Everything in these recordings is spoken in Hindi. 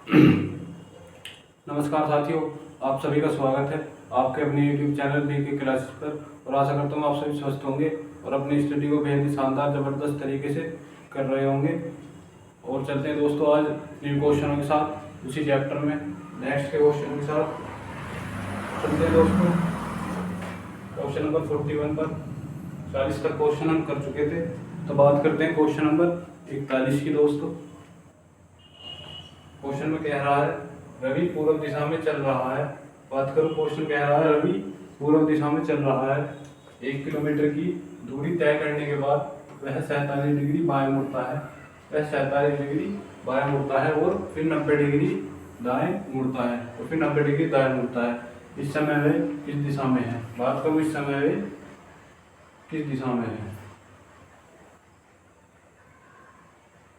नमस्कार साथियों, आप सभी का स्वागत है आपके अपने YouTube चैनल बीके क्लासेस पर। और आशा करता हूँ आप सभी स्वस्थ होंगे और अपनी स्टडी को बेहद ही शानदार ज़बरदस्त तरीके से कर रहे होंगे। और चलते हैं दोस्तों आज न्यू क्वेश्चनों के साथ, उसी चैप्टर में नेक्स्ट के क्वेश्चन के साथ चलते हैं दोस्तों। क्वेश्चन नंबर 41 पर 40 तक क्वेश्चन हम कर चुके थे, तो बात करते हैं क्वेश्चन नंबर 41 की दोस्तों। क्वेश्चन में कह रहा है रवि पूर्व दिशा में चल रहा है। बात करो, क्वेश्चन कह रहा है रवि पूर्व दिशा में चल रहा है। 1 किलोमीटर की दूरी तय करने के बाद वह 47 डिग्री बाएं मुड़ता है। वह 47 डिग्री बाएं मुड़ता है और फिर 90 डिग्री दाएं मुड़ता है और फिर 90 डिग्री दाएं मुड़ता है। इस समय वह किस दिशा में है? बात करो, इस समय वह किस दिशा में है?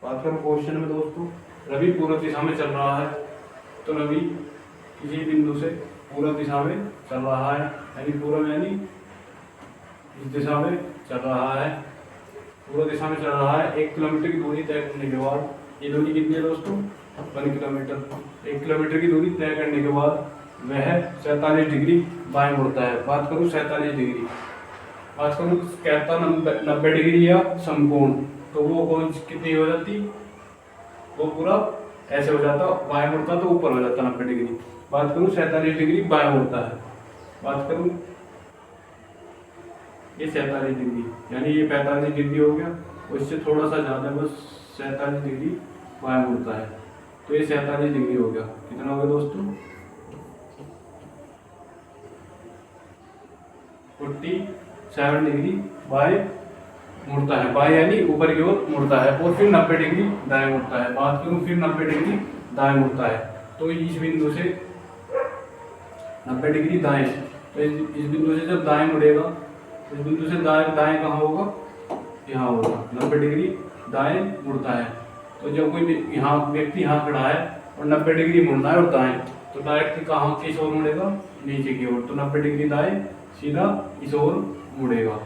बात करो क्वेश्चन में दोस्तों, रवि पूर्व दिशा में चल रहा है, तो रवि किसी बिंदु से पूर्व दिशा में चल रहा है, यानी पूर्व यानी इस दिशा में चल रहा है, पूर्व दिशा में चल रहा है। 1 किलोमीटर की दूरी तय करने के बाद, ये दूरी कितनी है दोस्तों? 1 किलोमीटर। 1 किलोमीटर की दूरी तय करने के बाद वह 47 डिग्री बाएं मुड़ता है। बात करूँ 47 डिग्री, बात करूँ कहता 90 डिग्री या समकोण, तो वो कौन कितनी हो जाती? वो पूरा ऐसे हो जाता, बाएं मुड़ता तो ऊपर हो जाता 90 डिग्री। बात करूँ 47 डिग्री बाएं मुड़ता है। बात करूँ ये 47 डिग्री, यानी ये 45 डिग्री हो गया और इससे थोड़ा सा ज़्यादा, बस 47 डिग्री बाएं मुड़ता है, तो ये 47 डिग्री हो गया। कितना हो गया दोस्तों? 47 डिग्री बाएं मुड़ता है। बाएं यानी ऊपर की ओर मुड़ता है और फिर 90 डिग्री दाएं मुड़ता है। बात करूं फिर 90 डिग्री दाएं मुड़ता है, तो इस बिंदु से 90 डिग्री दाएं, तो इस बिंदु से जब दाएं मुड़ेगा, इस बिंदु से दाएं दाएं कहाँ होगा? यहाँ होगा। 90 डिग्री दाएं मुड़ता है, तो जब कोई यहाँ व्यक्ति यहाँ खड़ा है और 90 डिग्री मुड़ना है और दाएं, तो डायरेक्ट कहाँ किस ओर मुड़ेगा? नीचे की ओर। तो 90 डिग्री दाएं सीधा इस ओर मुड़ेगा।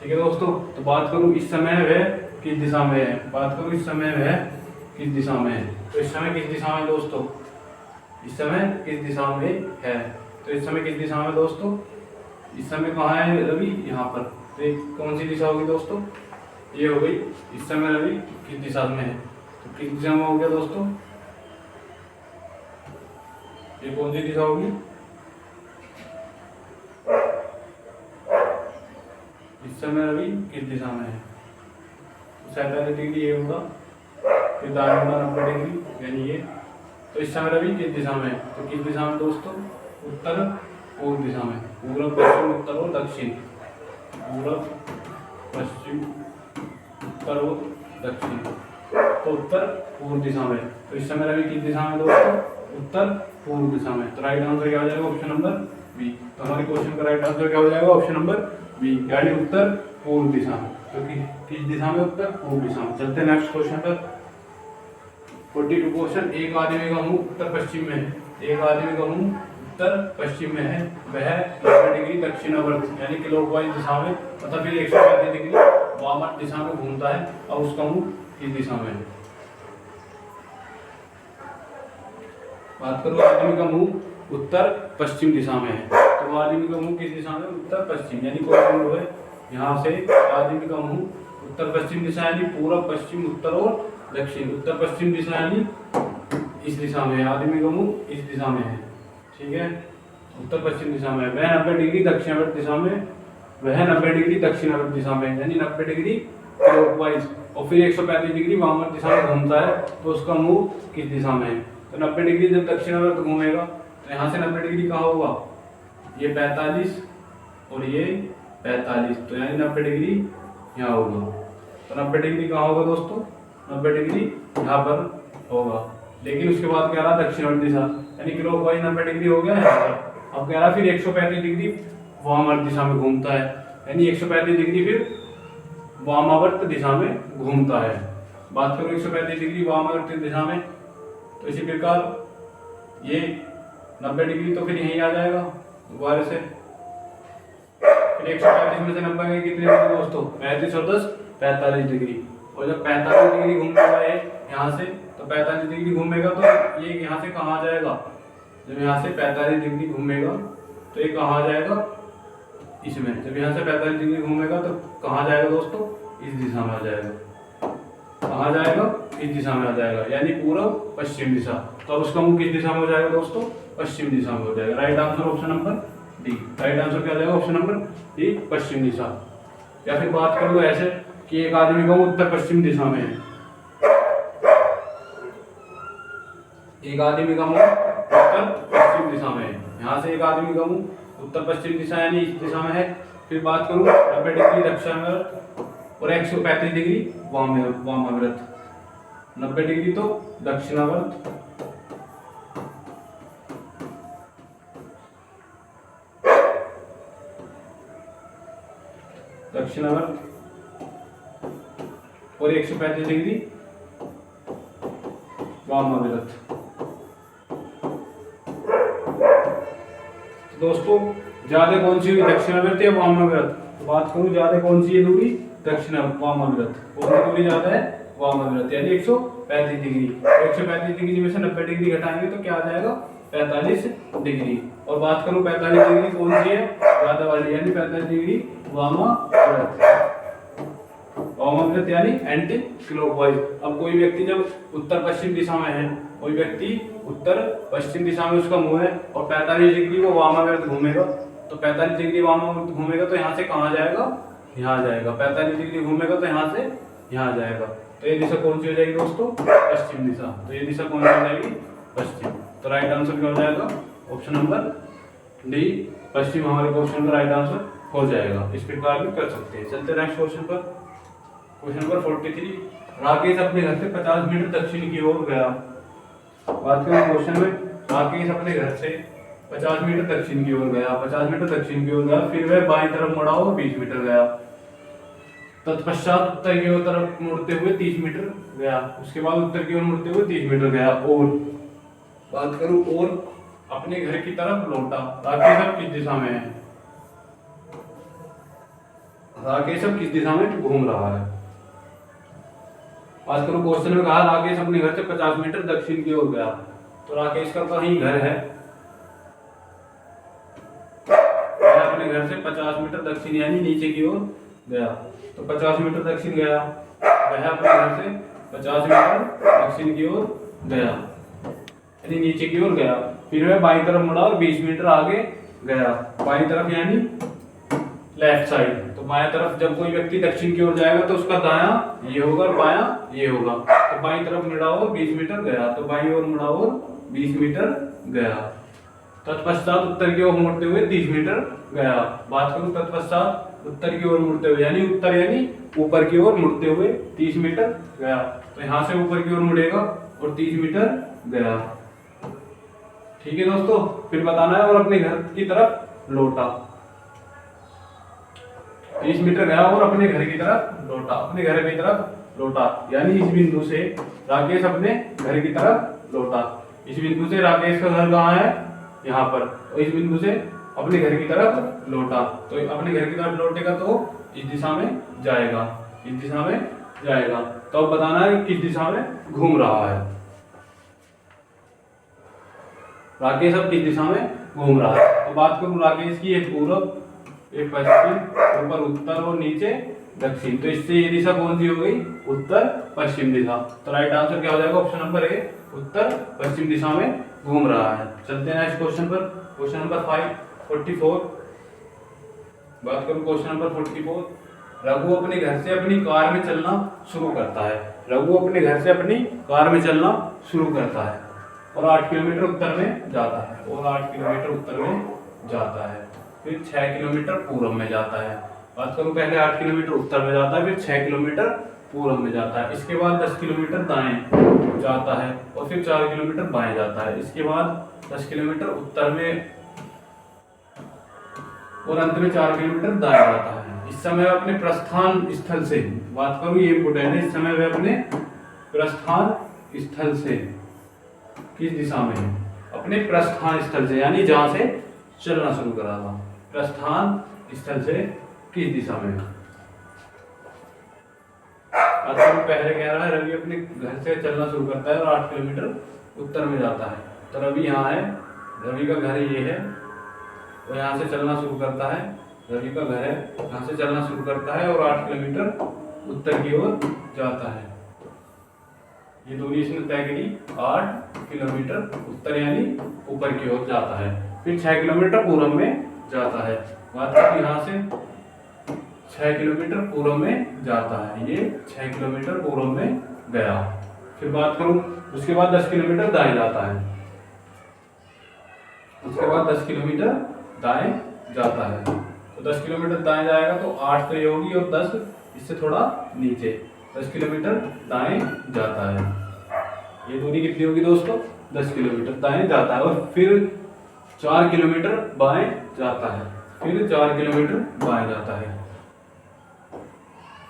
ठीक है दोस्तों, तो बात करूं इस समय वह किस दिशा में है? बात करूं इस समय वह किस दिशा में है? तो इस समय किस दिशा में दोस्तों? इस समय किस दिशा में है? तो इस समय किस दिशा में दोस्तों? इस समय कहाँ है रवि? यहाँ पर। तो ये कौन सी दिशा होगी दोस्तों? ये हो गई। इस समय रवि किस दिशा में है? तो किस दिशा में हो गया दोस्तों? ये कौन सी दिशा होगी? इस समय रवि किस दिशा में है? 47 डिग्री ये होगा, फिर दाएं होगा 90 डिग्री, यानी ये। तो इस समय रवि किस दिशा में है? तो किस दिशा में दोस्तों? उत्तर पूर्व दिशा में। पूर्व पश्चिम उत्तर और दक्षिण, पूर्व पश्चिम उत्तर और दक्षिण, तो उत्तर पूर्व दिशा में। तो इस समय रवि किस दिशा में दोस्तों? उत्तर पूर्व दिशा में। तो राइट आंसर क्या हो जाएगा? Option number B. तो हमारे क्वेश्चन का राइट आंसर क्या हो जाएगा? ऑप्शन नंबर बी, यानी उत्तर पूर्व दिशा में। तो किस दिशा में? उत्तर पूर्व दिशा में। चलते हैं नेक्स्ट क्वेश्चन पर। 42 क्वेश्चन। एक आदमी का मुंह उत्तर पश्चिम में है। एक आदमी का मुंह उत्तर पश्चिम में है, वह 90 डिग्री दक्षिणावर्त यानी क्लॉकवाइज दिशा में, मतलब फिर 135 डिग्री वामावर्त दिशा में घूमता है। और उसका मुंह किस दिशा में है? बात करो, आदमी का मुंह उत्तर पश्चिम दिशा में है, तो आदमी का मुंह किस दिशा में? उत्तर पश्चिम, यानी कोई बिंदु है यहाँ से आदमी का मुंह उत्तर पश्चिम दिशा, यानी पूर्व पश्चिम उत्तर और दक्षिण। उत्तर पश्चिम दिशा यानी इस दिशा में है, आदमी का मुंह इस दिशा में है। ठीक है, उत्तर पश्चिम दिशा में। वह 90 डिग्री दक्षिणावर्त दिशा में, वह 90 डिग्री दक्षिणावर्त दिशा में, यानी 90 डिग्री क्लॉकवाइज और फिर 135 डिग्री वामावर्त दिशा में घूमता है, तो उसका मुंह किस दिशा में है? तो 90 डिग्री जब दक्षिणावर्त घूमेगा, तो यहाँ से 90 डिग्री कहाँ होगा? ये 45 और ये 45, तो यानी 90 डिग्री यहाँ होगा। तो 90 डिग्री कहाँ होगा दोस्तों? 90 डिग्री यहाँ पर होगा। लेकिन उसके बाद कह रहा दक्षिणावर्त दिशा, यानी क्लॉकवाइज 90 डिग्री हो गया यहाँ पर। अब कह रहा फिर 135 डिग्री वामावर्त दिशा में घूमता है, यानी 135 डिग्री फिर वामावर्त दिशा में घूमता है। बात करो 135 डिग्री वामावर्त दिशा में, तो इसी प्रकार ये 90 डिग्री तो फिर यहीं आ जाएगा दोबारा से। फिर 135 में से 90 में कितने डिग्री दोस्तों? 35 और 10 45 डिग्री। और जब 45 डिग्री घूमेगा ये यहाँ से, तो 45 डिग्री घूमेगा तो ये यहाँ से कहाँ जाएगा, जब यहाँ से 45 डिग्री घूमेगा तो ये कहाँ जाएगा, इसमें। जब यहाँ से 45 डिग्री घूमेगा तो कहाँ जाएगा दोस्तों, इस दिशा में आ जाएगा। कहाँ जाएगा, इस दिशा में आ जाएगा, यानी पूर्व पश्चिम दिशा। तो अब उसका मुंह किस दिशा में हो जाएगा दोस्तों, पश्चिम दिशा में हो जाएगा। Right answer option number D. Right answer क्या हो जाएगा, ऑप्शन नंबर डी, पश्चिम दिशा। या फिर बात कर लो ऐसे कि एक आदमी का मुंह उत्तर पश्चिम दिशा में है, एक आदमी का मुंह उत्तर पश्चिम दिशा में है, यहाँ से एक आदमी का मुंह उत्तर पश्चिम दिशा यानी इस दिशा में है। फिर बात करूँ 90 डिग्री दक्षिणावर्त और 135 डिग्री वामावर्त। 90 डिग्री तो दक्षिणावर्त, दक्षिणावर्त और 135 डिग्री वामावर्त। तो दोस्तों ज्यादा कौन सी हुई, दक्षिणावर्त या वामावर्त? बात करूं ज्यादा कौन सी है दूरी, दक्षिण वामावर्त। कौन सी दूरी ज्यादा है, वामावर्त, यानी 135 डिग्री। 135 डिग्री में से 90 डिग्री घटाएंगे तो क्या आ जाएगा, 45 डिग्री। और बात करूं 45 डिग्री कौन सी है, ज्यादा वाली, यानी 45 डिग्री वामावर्त। वामावर्त यानी एंटी क्लॉकवाइज। अब कोई व्यक्ति जब उत्तर पश्चिम दिशा में है, कोई व्यक्ति उत्तर पश्चिम दिशा में उसका मुंह है और 45 डिग्री वो वामावर्त घूमेगा, तो 45 डिग्री वामावर्त घूमेगा तो यहाँ से कहाँ जाएगा, यहाँ जाएगा। 45 डिग्री घूमेगा तो यहाँ से यहाँ जाएगा। तो ये दिशा कौन सी हो जाएगी दोस्तों, पश्चिम दिशा। तो ये दिशा कौन सी हो जाएगी, पश्चिम। तो राइट आंसर क्या हो जाएगा, ऑप्शन नंबर डी, पश्चिम हमारे क्वेश्चन का राइट आंसर हो जाएगा। इस प्रकार भी कर सकते हैं। चलते नेक्स्ट क्वेश्चन पर। क्वेश्चन नंबर 43, राकेश अपने घर से 50 मीटर दक्षिण की ओर गया। बात करें क्वेश्चन में, राकेश अपने घर से 50 मीटर दक्षिण की ओर गया, 50 मीटर दक्षिण की ओर गया, फिर वह बाईं तरफ मुड़ा और 20 मीटर गया। तत्पश्चात उत्तर की ओर तरफ मुड़ते हुए 30 मीटर गया, उसके बाद उत्तर की ओर मुड़ते हुए 30 मीटर गया। और बात करूं और अपने घर की तरफ लौटा। राकेश अब किस दिशा में है, राकेश अब किस दिशा में घूम रहा है। बात करूं क्वेश्चन में कहा राकेश अपने घर से 50 मीटर दक्षिण की ओर गया, तो राकेश का कहीं घर है, अपने घर से 50 मीटर दक्षिण यानी नीचे की ओर गया, तो 50 मीटर दक्षिण गया, वह अपने घर से 50 मीटर दक्षिण की ओर गया यानी नीचे की ओर गया, फिर वह बाईं तरफ मुड़ा और 20 मीटर आगे गया। बाईं तरफ यानी लेफ्ट साइड। तो बाएं तरफ जब कोई व्यक्ति दक्षिण की ओर जाएगा तो उसका दायां ये होगा और बायां ये होगा। तो बाईं तरफ मुड़ा और 20 मीटर गया, तो बाईं ओर मुड़ा और 20 मीटर गया। तत्पश्चात उत्तर की ओर मुड़ते हुए 30 मीटर गया। बात करूं तत्पश्चात उत्तर की ओर मुड़ते हुए यानी उत्तर यानी ऊपर की ओर मुड़ते हुए 30 मीटर गया, तो यहाँ से ऊपर की ओर मुड़ेगा और 30 मीटर गया। ठीक है दोस्तों, फिर बताना है और अपने घर की तरफ लौटा। 30 मीटर गया और अपने घर की तरफ लौटा, अपने घर की तरफ लौटा यानी इस बिंदु से राकेश अपने घर की तरफ लौटा। इस बिंदु से राकेश का घर कहाँ है, यहाँ पर, और इस बिंदु से अपने घर की तरफ लौटा। तो अपने घर की तरफ लौटेगा तो इस दिशा में जाएगा, इस दिशा में जाएगा। तो अब बताना है किस दिशा में घूम रहा है। राकेश अब किस दिशा में घूम रहा है। तो बात करूं राकेश की, एक पूर्व, एक पश्चिम, ऊपर उत्तर और नीचे दक्षिण। तो इससे ये दिशा कौन सी हो गई, उत्तर पश्चिम दिशा। तो राइट आंसर क्या हो जाएगा, ऑप्शन नंबर ए, उत्तर पश्चिम दिशा में घूम रहा है। चलते हैं नेक्स्ट क्वेश्चन पर। Question number 44। बात करूं क्वेश्चन नंबर 44। रघु अपने घर से अपनी कार में चलना शुरू करता है। रघु अपने घर से अपनी कार में चलना शुरू करता है और 8 किलोमीटर उत्तर में जाता है, और 8 किलोमीटर उत्तर में जाता है, फिर 6 किलोमीटर पूर्व में जाता है। बात करूं पहले 8 किलोमीटर उत्तर में जाता है, फिर 6 किलोमीटर पूर्व में जाता है। इसके बाद 10 किलोमीटर दाएं जाता है और फिर 4 किलोमीटर बाएं जाता है। इसके बाद 10 किलोमीटर उत्तर में और अंत में 4 किलोमीटर दाएं जाता है। इस समय अपने प्रस्थान स्थल से, बात करूं ये इंपोर्टेंट है, इस समय वह अपने प्रस्थान स्थल से किस दिशा में है, अपने प्रस्थान स्थल से यानी जहां से चलना शुरू करा था, प्रस्थान स्थल से किस दिशा में है। तो पहले कह रहा है रवि अपने घर से चलना शुरू करता है और 8 किलोमीटर उत्तर में जाता है। तो रवि यहाँ है, रवि का घर ये है, वो यहाँ से चलना शुरू करता है, रवि का घर है, यहाँ से चलना शुरू करता है और 8 किलोमीटर उत्तर की ओर जाता है। ये दूरी इसने तय करी 8 किलोमीटर उत्तर यानी ऊपर की ओर जाता है। फिर 6 किलोमीटर पूर्व में जाता है। बात करें यहाँ से 6 किलोमीटर पूर्व में जाता है, ये 6 किलोमीटर पूर्व में गया। फिर बात करूं उसके बाद 10 किलोमीटर दाएं जाता है, उसके बाद 10 किलोमीटर दाएं जाता है। तो 10 किलोमीटर दाएं जाएगा तो 8 तो ये होगी और 10 इससे थोड़ा नीचे, 10 किलोमीटर दाएं जाता है। ये दूरी कितनी होगी दोस्तों? 10 किलोमीटर दाएं जाता है। और फिर 4 किलोमीटर बाएं जाता है, फिर 4 किलोमीटर बाएं जाता है,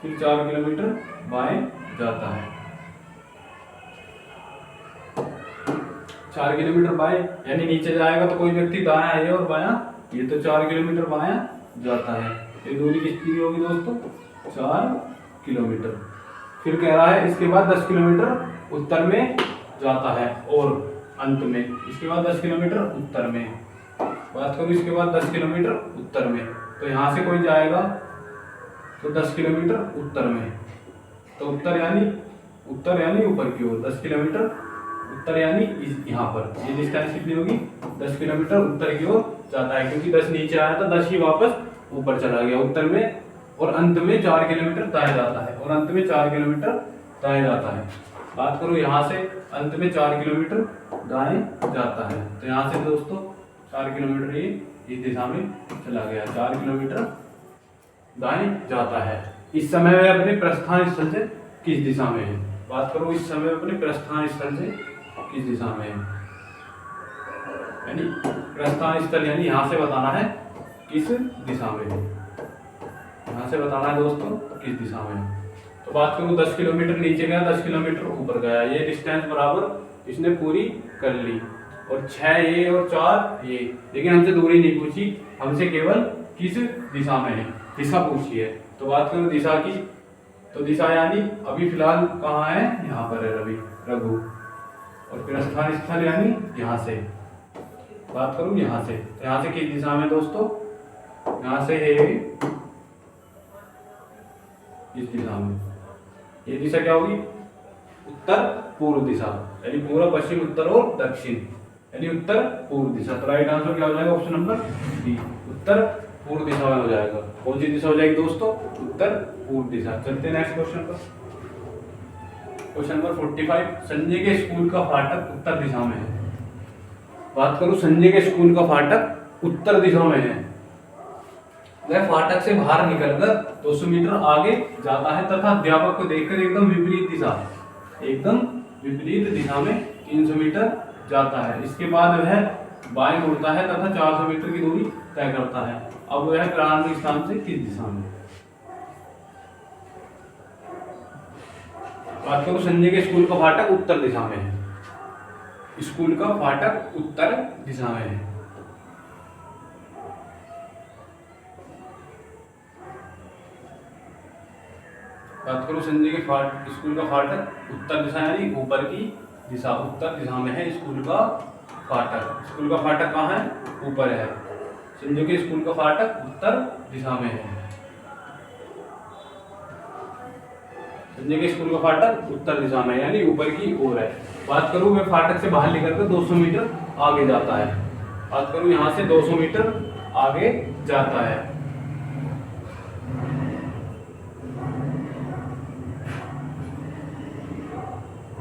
फिर 4 किलोमीटर बाएं जाता है। 4 किलोमीटर बाएं यानी नीचे जाएगा तो कोई व्यक्ति दायां है और बायां, ये तो 4 किलोमीटर बायां जाता है। ये दूरी कितनी होगी दोस्तों? 4 किलोमीटर। फिर कह रहा है इसके बाद 10 किलोमीटर उत्तर में जाता है और अंत में इसके बाद 10 किलोमीटर उत्तर में। बात करूँ इसके बाद 10 किलोमीटर उत्तर में, तो यहाँ से कोई जाएगा तो 10 किलोमीटर उत्तर में, तो उत्तर यानी ऊपर की ओर 10 किलोमीटर उत्तर यानी यहाँ पर ये डिस्टेंस कितनी होगी? 10 किलोमीटर उत्तर की ओर जाता है, क्योंकि 10 नीचे आया था, 10 ही वापस ऊपर चला गया उत्तर में। और अंत में 4 किलोमीटर दाएं जाता है, और अंत में 4 किलोमीटर दाएं जाता है। बात करूँ यहाँ से अंत में 4 किलोमीटर दाएं जाता है, तो यहाँ से दोस्तों 4 किलोमीटर ये इस दिशा में चला गया, 4 किलोमीटर दाएं जाता है। इस समय वह अपने प्रस्थान स्थल से किस दिशा में है? बात करो इस समय अपने प्रस्थान स्थल से किस दिशा में है, यानी प्रस्थान स्थल यानी यहाँ से बताना है किस दिशा में है, यहाँ से बताना है दोस्तों किस दिशा में है। तो बात करूँ 10 किलोमीटर नीचे गया, 10 किलोमीटर ऊपर गया, ये डिस्टेंस बराबर इसने पूरी कर ली। और 6 ये और 4 ये, लेकिन हमसे दूरी नहीं पूछी, हमसे केवल किस दिशा में है दिशा पूछी है। तो बात करूँ दिशा की, तो दिशा यानी अभी फिलहाल कहाँ है? यहाँ पर है रघु। और प्रस्थान स्थल यानी यहाँ से। बात करूँ यहाँ से, तो यहाँ से किस दिशा में दोस्तों? यहाँ से है इस दिशा में। ये दिशा क्या होगी? उत्तर पूर्व दिशा, यानी पूर्व पश्चिम उत्तर और दक्षिण, यानी उत्तर पूर्व दिशा। तो राइट आंसर क्या हो जाएगा? ऑप्शन नंबर डी, उत्तर पूर्व दिशा में हो जाएगा। कौन सी दिशा हो जाएगी दोस्तों? उत्तर पूर्व दिशा। चलते हैं नेक्स्ट क्वेश्चन पर। क्वेश्चन नंबर 45, संजय के स्कूल का फाटक उत्तर दिशा में है। बात करूं संजय के स्कूल का फाटक उत्तर दिशा में है। वह फाटक से बाहर निकलकर 200 मीटर आगे जाता है तथा अध्यापक को देखकर एकदम विपरीत दिशा में 300 मीटर जाता है। इसके बाद वह बाएं मुड़ता है तथा 400 मीटर की दूरी तय करता है। अब वह प्रारंभिक स्थान से किस दिशा में? बात करूं संजय के स्कूल का फाटक उत्तर दिशा में है। स्कूल का फाटक उत्तर दिशा में है। बात करूं संजय के स्कूल का फाटक उत्तर दिशा यानी ऊपर की दिशा, उत्तर दिशा में है स्कूल का फाटक। स्कूल का फाटक कहाँ है? ऊपर है। संजय के स्कूल का फाटक उत्तर दिशा में है। संजय के स्कूल का फाटक उत्तर दिशा में यानी ऊपर की ओर है। बात करूं मैं फाटक से बाहर निकलकर 200 मीटर आगे जाता है। बात करूं यहाँ से 200 मीटर आगे जाता है।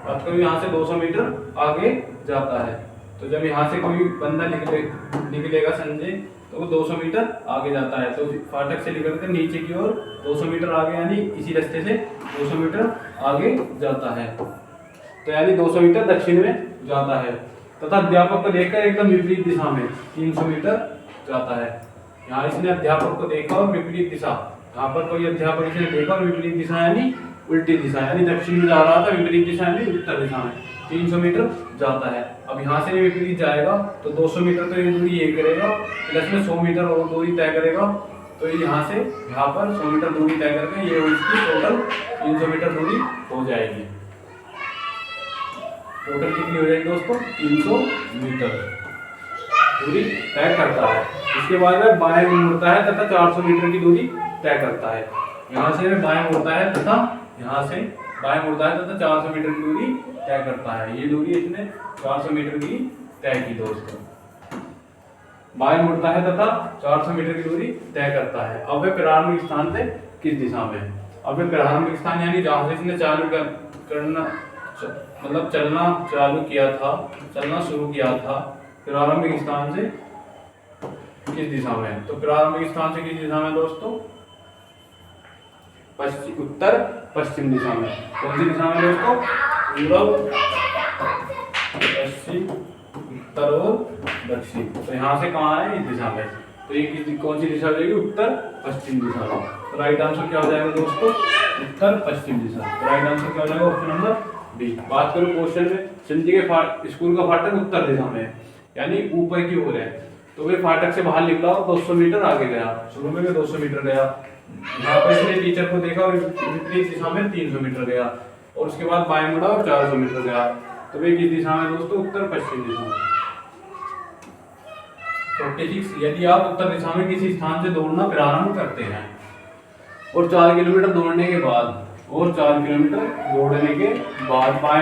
बात करूं यहाँ से 200 मीटर आगे जाता है, तो जब यहाँ से कोई बंदा निकलेगा संजय, तो वो 200 मीटर आगे जाता है। तो फाटक से निकलकर नीचे की ओर 200 मीटर आगे यानी इसी रास्ते से 200 मीटर आगे जाता है, तो यानी 200 मीटर दक्षिण में जाता है तथा अध्यापक को देखकर एकदम विपरीत दिशा में 300 मीटर जाता है। यहाँ इसने अध्यापक को देखा और विपरीत दिशा, यहाँ पर कोई अध्यापक इसने देखा और विपरीत दिशा यानी उल्टी दिशा, यानी दक्षिण में जा रहा था, विपरीत दिशा यानी उत्तर दिशा में 300 मीटर जाता है। अब यहाँ से विपरीत जाएगा तो 200 मीटर तो ये दूरी ये करेगा, प्लस में 100 मीटर और दूरी तय करेगा, तो यहाँ से यहाँ पर 100 मीटर दूरी तय करके ये उसकी टोटल 300 मीटर दूरी हो जाएगी। टोटल कितनी हो जाएगी दोस्तों? 300 मीटर दूरी तय करता है। इसके बाद में बाएं मुड़ता है तथा 400 मीटर की दूरी तय करता है। यहाँ से बाएं मुड़ता है तथा यहाँ से बाएं मुड़ता है तथा 400 मीटर की दूरी तय करता है। ये दूरी इसने 400 मीटर की तय की दोस्तों। बाएं मुड़ता है तथा 400 मीटर की दूरी तय करता है। अब वह प्रारंभिक स्थान से किस दिशा में है? अब वह प्रारंभिक स्थान यानी जहां से इसने चलना चालू किया था, चलना शुरू किया था, प्रारंभिक स्थान से किस दिशा में है? तो प्रारंभिक स्थान से किस दिशा में दोस्तों? उत्तर पश्चिम दिशा में। कौन सी दिशा में दोस्तों? पूर्व, पश्चिम, उत्तर और दक्षिण। तो यहाँ से कहाँ है? इस दिशा में। तो ये कौन सी दिशा हो जाएगी? उत्तर पश्चिम दिशा में। तो राइट आंसर क्या हो जाएगा दोस्तों? उत्तर पश्चिम दिशा। तो राइट आंसर क्या हो जाएगा? Option number B. बात करूं क्वेश्चन में, चंदी के स्कूल का फाटक उत्तर दिशा में है यानी ऊपर की ओर है। तो वे फाटक से बाहर निकला और 200 मीटर आगे गया। शुरू में 200 मीटर गया, यहाँ पर इसने टीचर को देखा और विपरीत दिशा में 300 मीटर गया और उसके बाद बाएं मुड़ा और 400 मीटर गया। तो वे किस दिशा में दोस्तों? उत्तर पश्चिम दिशा में। 46, यदि आप उत्तर दिशा में किसी स्थान से दौड़ना प्रारंभ करते हैं और 4 किलोमीटर दौड़ने के बाद बाएं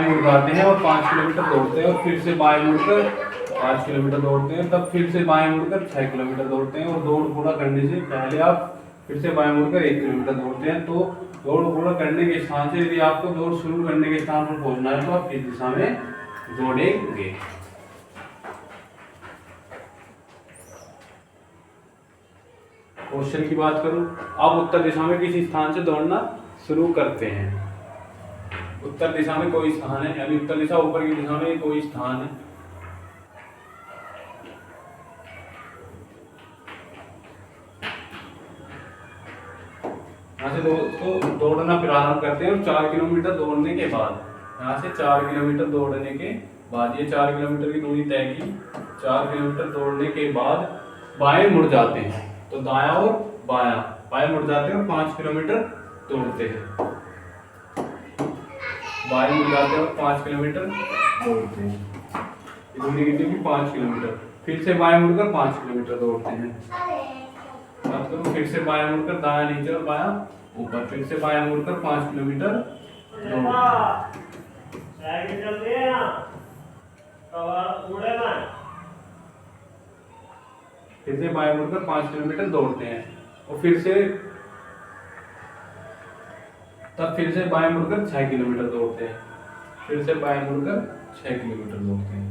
मुड़ जाते हैं और 5 किलोमीटर दौड़ते हैं और फिर से बाएं मुड़कर 5 किलोमीटर दौड़ते हैं, तब फिर से बाएं मुड़कर 6 किलोमीटर दौड़ते हैं और दौड़ पूरा करने से पहले आप फिर से बाएं मुड़कर 1 किलोमीटर दौड़ते हैं। तो दौड़ पूरा करने के स्थान से यदि आपको दौड़ शुरू करने के स्थान पर पहुंचना है तो आप किस दिशा में दौड़ेंगे? क्वेश्चन की बात करूं, आप उत्तर दिशा में किसी स्थान से दौड़ना शुरू करते हैं। उत्तर दिशा में कोई स्थान है यानी उत्तर दिशा ऊपर की दिशा में कोई स्थान है। यहाँ से दोस्तों दौड़ना प्रारंभ करते हैं और 4 किलोमीटर दौड़ने के बाद, यहाँ से 4 किलोमीटर दौड़ने के बाद, ये 4 किलोमीटर की दूरी तय की, 4 किलोमीटर दौड़ने के बाद बाएं मुड़ जाते हैं। तो दायां और बायां, बाएं मुड़ जाते हैं और 5 किलोमीटर दौड़ते हैं। बाएं मुड़ जाते हैं और 5 किलोमीटर दौड़ते हैं। दूरी कितनी की? 5 किलोमीटर। फिर से बाएं मुड़कर 5 किलोमीटर दौड़ते हैं। बात करूं, फिर से बाएं मुड़कर दायां नीचे और बायां ऊपर, फिर से बाएं मुड़कर 5 किलोमीटर दौड़ते हैं। फिर से बाएं मुड़कर 5 किलोमीटर दौड़ते हैं और फिर से बाएं मुड़कर 6 किलोमीटर दौड़ते हैं। फिर से बाएं मुड़कर 6 किलोमीटर दौड़ते हैं।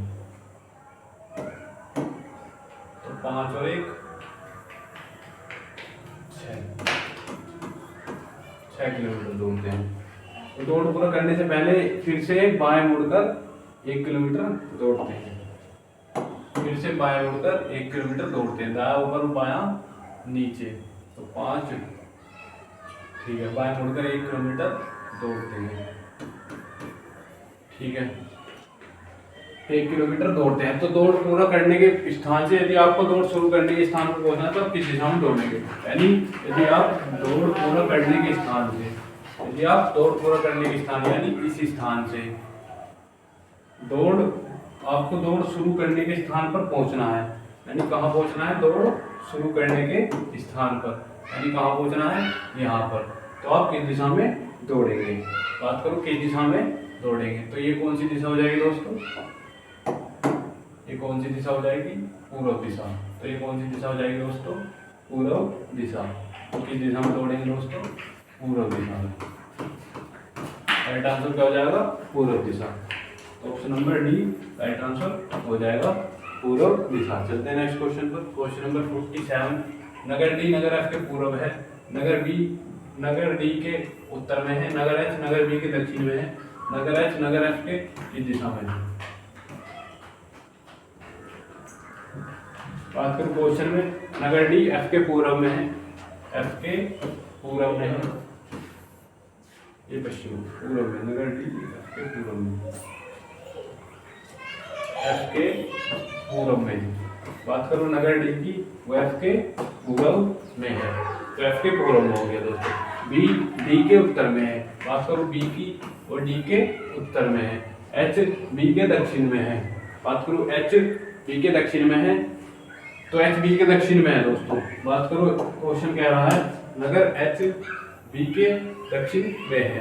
तो 5 और 1 6 किलोमीटर दौड़ते हैं। तो दौड़ पूरा करने से पहले फिर से बाएं मुड़कर 1 किलोमीटर दौड़ते हैं। फिर से बाएं मुड़कर 1 किलोमीटर दौड़ते हैं, दायां ऊपर बायां नीचे। तो 5, ठीक है, बाएं मुड़कर 1 किलोमीटर दौड़ते हैं। ठीक है, 1 किलोमीटर दौड़ते हैं। तो दौड़ पूरा करने के स्थान से यदि आपको दौड़ शुरू करने के स्थान पर पहुंचना है तो आप किस दिशा में दौड़ेंगे? यानी यदि आप दौड़ पूरा करने के स्थान से, यानी इस स्थान से आपको दौड़ शुरू करने के स्थान पर पहुंचना है। यानी कहाँ पहुंचना है? दौड़ शुरू करने के स्थान पर, यानी कहाँ पहुंचना है? यहाँ पर। तो आप किस दिशा में दौड़ेंगे? बात करो किस दिशा में दौड़ेंगे। तो ये कौन सी दिशा हो जाएगी दोस्तों? ये कौन सी दिशा हो जाएगी? पूर्व दिशा। तो ये कौन सी दिशा हो जाएगी दोस्तों? पूर्व दिशा। तो किस दिशा में दौड़ेंगे दोस्तों? पूर्व दिशा में। राइट आंसर क्या हो जाएगा? पूर्व दिशा। तो option number D right answer हो जाएगा, पूर्व दिशा। चलते हैं नेक्स्ट क्वेश्चन पर। क्वेश्चन नंबर 47, नगर डी नगर एफ के पूर्व है, नगर डी के उत्तर में है, नगर एच नगर बी के दक्षिण में है, नगर एच नगर एफ के किस दिशा में है? बात करूं क्वेश्चन में, नगर डी एफ के पूर्व में है, एफ के पूर्व में है, ये पश्चिम पूर्व में, नगर डी एफ के पूर्व में, एफ के पूर्व में। बात करो नगर डी की, वो एफ के पूर्व में है, तो एफ के पूर्व में हो गया दोस्तों। बी डी के उत्तर में है, बात करो बी की, वो डी के उत्तर में है। एच बी के दक्षिण में है, बात करो एच बी के दक्षिण में है, तो एच बी के दक्षिण में है दोस्तों। बात करो क्वेश्चन कह रहा है नगर एच बी के दक्षिण में है,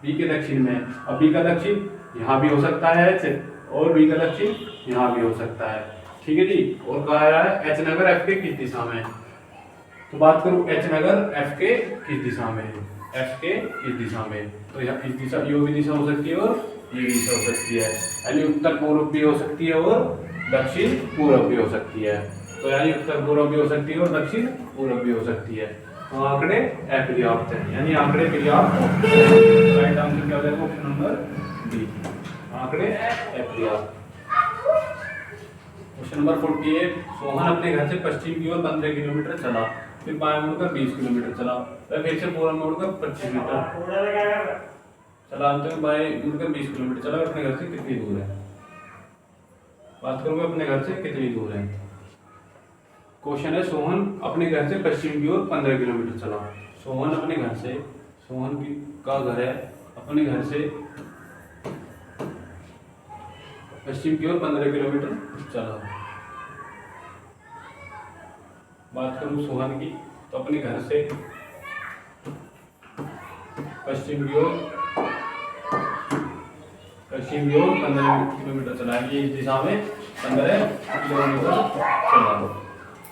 बी के दक्षिण में है। अब बी का दक्षिण यहाँ भी हो सकता है एच, और बी का दक्षिण यहाँ भी हो सकता है, ठीक है जी। और कहा रहा है एच नगर एफ के किस दिशा में है, तो बात करूँ एच नगर एफ के किस दिशा में है, एफ के किस दिशा में, तो यहाँ इस दिशा ये भी दिशा हो सकती है और ये भी दिशा हो सकती है, यानी उत्तर पूर्व भी हो सकती है और दक्षिण पूर्व भी हो सकती है। तो यानी उत्तर पूर्व भी हो सकती है और दक्षिण पूर्व भी हो सकती है। तो आंकड़े अपर्याप्त है, यानी आंकड़े पर्याप्त। राइट आंसर क्या हो जाएगा, ऑप्शन नंबर डी, आंकड़े अपर्याप्त। क्वेश्चन नंबर 48, सोहन अपने घर से पश्चिम की ओर 15 किलोमीटर चला, फिर बाएं मुड़कर 20 किलोमीटर चला, वह फिर से पूर्व मुड़कर 25 मीटर चला, अंत में बाएं मुड़कर 20 किलोमीटर चला। अपने घर से कितनी दूर है, बात करोगे अपने घर से कितनी दूर है। क्वेश्चन है सोहन अपने घर से पश्चिम की ओर 15 किलोमीटर चला। सोहन अपने घर से, सोहन की का घर है अपने घर से पश्चिम की ओर 15 किलोमीटर चला। बात करूं सोहन की, तो अपने घर से पश्चिम की ओर 15 किलोमीटर चला, ये इस दिशा में 15 किलोमीटर चला,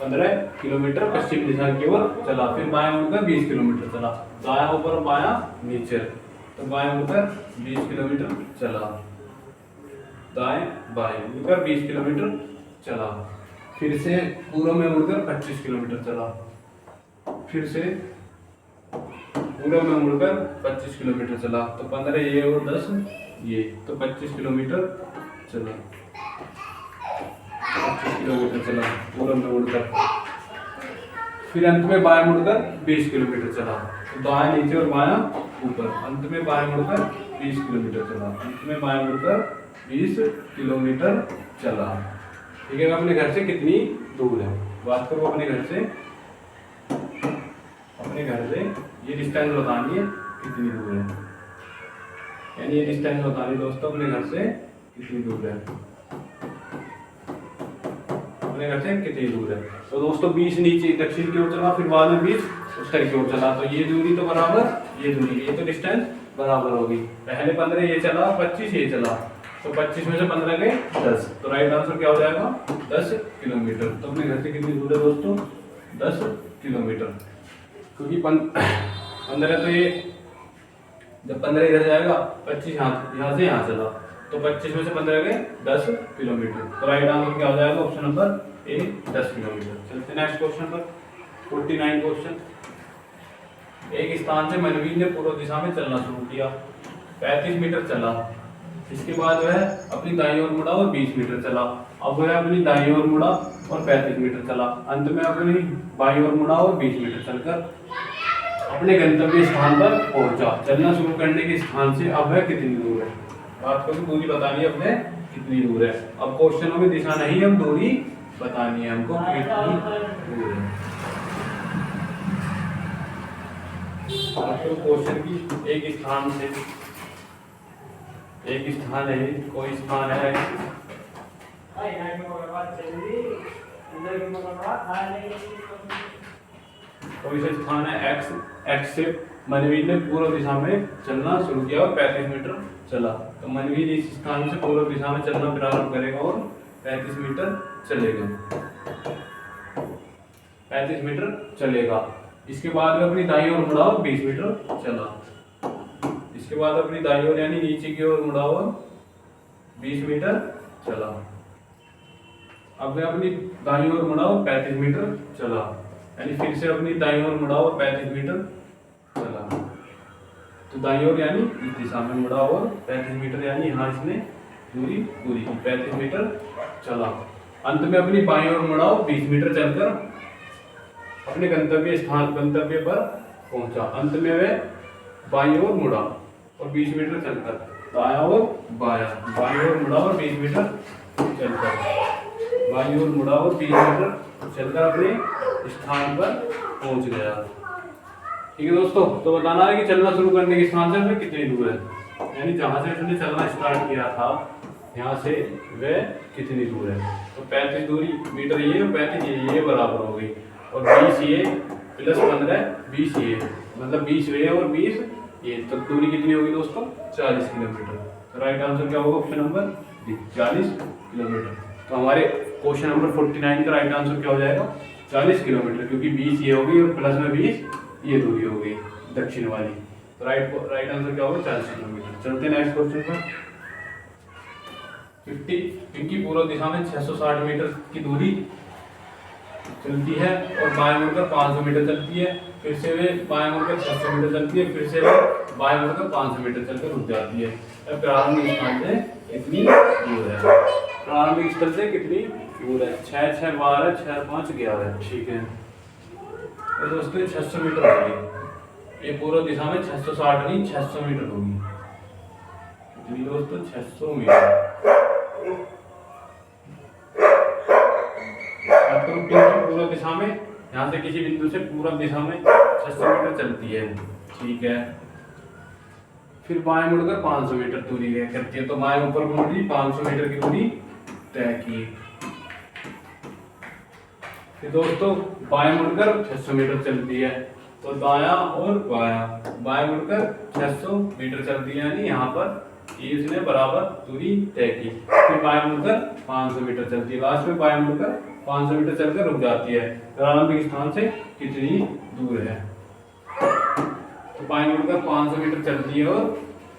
15 किलोमीटर पश्चिम दिशा की ओर चला। फिर बाएं मुड़कर 20 किलोमीटर चला, दायां ऊपर बायां नीचे, तो बाएं मुड़कर 20 किलोमीटर चला, दाएं बाएं मुड़कर 20 किलोमीटर चला। फिर से पूर्व में मुड़कर 25 किलोमीटर चला, फिर से पूर्व में मुड़कर 25 किलोमीटर चला, तो 15 ये और 10 ये, तो 25 किलोमीटर चला, 25 किलोमीटर चला पूर्व में मुड़कर। फिर अंत में बाएं मुड़कर 20 किलोमीटर चला, तो दाएं नीचे और बायां ऊपर, अंत में बाएं मुड़कर 20 किलोमीटर चला, अंत में बाएं मुड़कर 20 किलोमीटर चला। ठीक है, अपने घर से कितनी दूर है, बात करो अपने घर से ये डिस्टेंस बतानी है कितनी दूर है, यानी ये डिस्टेंस बतानी दोस्तों अपने घर से कितनी दूर है, अपने घर से कितनी दूर है। तो दोस्तों 20 नीचे दक्षिण की ओर चला, फिर बाद में 20 उत्तर की ओर चला, तो ये दूरी तो बराबर ये दूरी, ये तो डिस्टेंस बराबर होगी। पहले 15 ये चला, 25 ये चला, तो 25 में से 15 गए 10, तो राइट आंसर क्या हो जाएगा 10 किलोमीटर। तो अपने घर से कितनी दूर है दोस्तों 10 किलोमीटर, क्योंकि 15 तो ये जब 15 इधर जाएगा 25 यहाँ से यहाँ चला, तो 25 में से 15 गए 10 किलोमीटर, तो राइट आंसर क्या हो जाएगा ऑप्शन नंबर ए 10 किलोमीटर। चलते नेक्स्ट क्वेश्चन पर 49 क्वेश्चन। एक स्थान से मनवीर ने पूर्व दिशा में चलना शुरू किया, 35 मीटर चला, इसके बाद वह अपनी दाईं ओर मुड़ा और 20 मीटर चला। अब वह अपनी दाईं ओर मुड़ा और 35 मीटर चला, अंत में अपनी बाईं ओर मुड़ा और 20 मीटर चलकर अपने गंतव्य स्थान पर पहुंचा। चलना शुरू करने के स्थान से अब वह कितनी दूर है, बात करो दूरी बतानी है अपने कितनी दूर है। अब क्वेश्चनों में दिशा नहीं है, हम दूरी बतानी है हमको कितनी दूर है। क्वेश्चन की एक स्थान से, एक स्थान है, कोई स्थान है, कोई से स्थान है एक्स से मनवीर ने पूर्व दिशा में चलना शुरू किया और 35 मीटर चला। तो मनवीर इस स्थान से पूर्व दिशा में चलना प्रारंभ करेगा और 35 मीटर चलेगा, 35 मीटर चलेगा। इसके बाद में अपनी दाईं ओर मुड़ा और 20 मीटर चला, इसके बाद अपनी दाईं ओर यानी नीचे की ओर मुड़ा और 20 मीटर चला। अब वह अपनी दाईं ओर मुड़ा और 35 मीटर चला, यानी फिर से अपनी दाईं ओर मुड़ा और 35 मीटर चला। तो दाईं ओर यानी इस दिशा में मुड़ा और 35 मीटर, यानी यहाँ इसने दूरी पूरी की 35 मीटर चला। अंत में अपनी बाईं ओर मुड़ा और 20 मीटर चलकर अपने गंतव्य पर पहुंचा। अंत में वह बाईं ओर मुड़ा और 20 मीटर चलकर दायां और बायां, बाईं ओर मुड़ा और 20 मीटर चलकर बाईं ओर मुड़ा और 30 मीटर चलकर अपने स्थान पर पहुंच गया। ठीक है दोस्तों, तो बताना है कि चलना शुरू करने के स्थान से वह कितनी दूर है, यानी जहां से उसने चलना स्टार्ट किया था यहाँ से वह कितनी दूर है। तो 35 दूरी मीटर ये और 35 ये बराबर हो गई, और 20 ये प्लस 15 20 ये, मतलब 20 ये और 20 ये, तो दूरी कितनी होगी दोस्तों 40 किलोमीटर। तो राइट आंसर क्या होगा ऑप्शन नंबर डी 40 किलोमीटर। तो हमारे क्वेश्चन नंबर 49 का राइट आंसर क्या हो जाएगा 40 किलोमीटर, क्योंकि 20 ये होगी और प्लस में 20 ये दूरी हो गई दक्षिण वाली। तो राइट आंसर क्या होगा 40 किलोमीटर। चलते हैं नेक्स्ट क्वेश्चन पर। 50 इनकी पूर्व दिशा में 660 मीटर की दूरी चलती है और बाएं मुड़कर 500 मीटर चलती है, फिर से वे बाएं मुड़कर 600 मीटर चलती है, फिर से वे बाएं मुड़कर 500 मीटर चलकर रुक जाती है। अब प्रारंभिक स्थान से कितनी दूर है, प्रारंभिक स्थल से कितनी दूर है 6 6 12 6 5 11। ठीक है, तो दोस्तों 600 मीटर होगी, ये पूर्व दिशा में 660 नहीं 600 मीटर होगी। कितनी दोस्तों 600 मीटर। पूर्व दिशा में यहाँ से किसी बिंदु से पूर्व दिशा में 600 मीटर चलती है। ठीक है, फिर बाएं मुड़कर 500 मीटर दूरी करती है, तो बाएं ऊपर मुड़ ली 500 मीटर की दूरी तय की। फिर दोस्तों बाएं मुड़कर 600 मीटर चलती है, तो दायां और बाएं मुड़कर 600 मीटर चलती है, यानी यहाँ पर ये इसने बराबर दूरी तय की। फिर बाएं मुड़कर 500 मीटर चलती है, लास्ट में बाएं मुड़कर 500 मीटर चलकर रुक जाती है। प्रारंभिक स्थान से कितनी दूर है, तो बाएं मुड़कर 500 मीटर चलती है और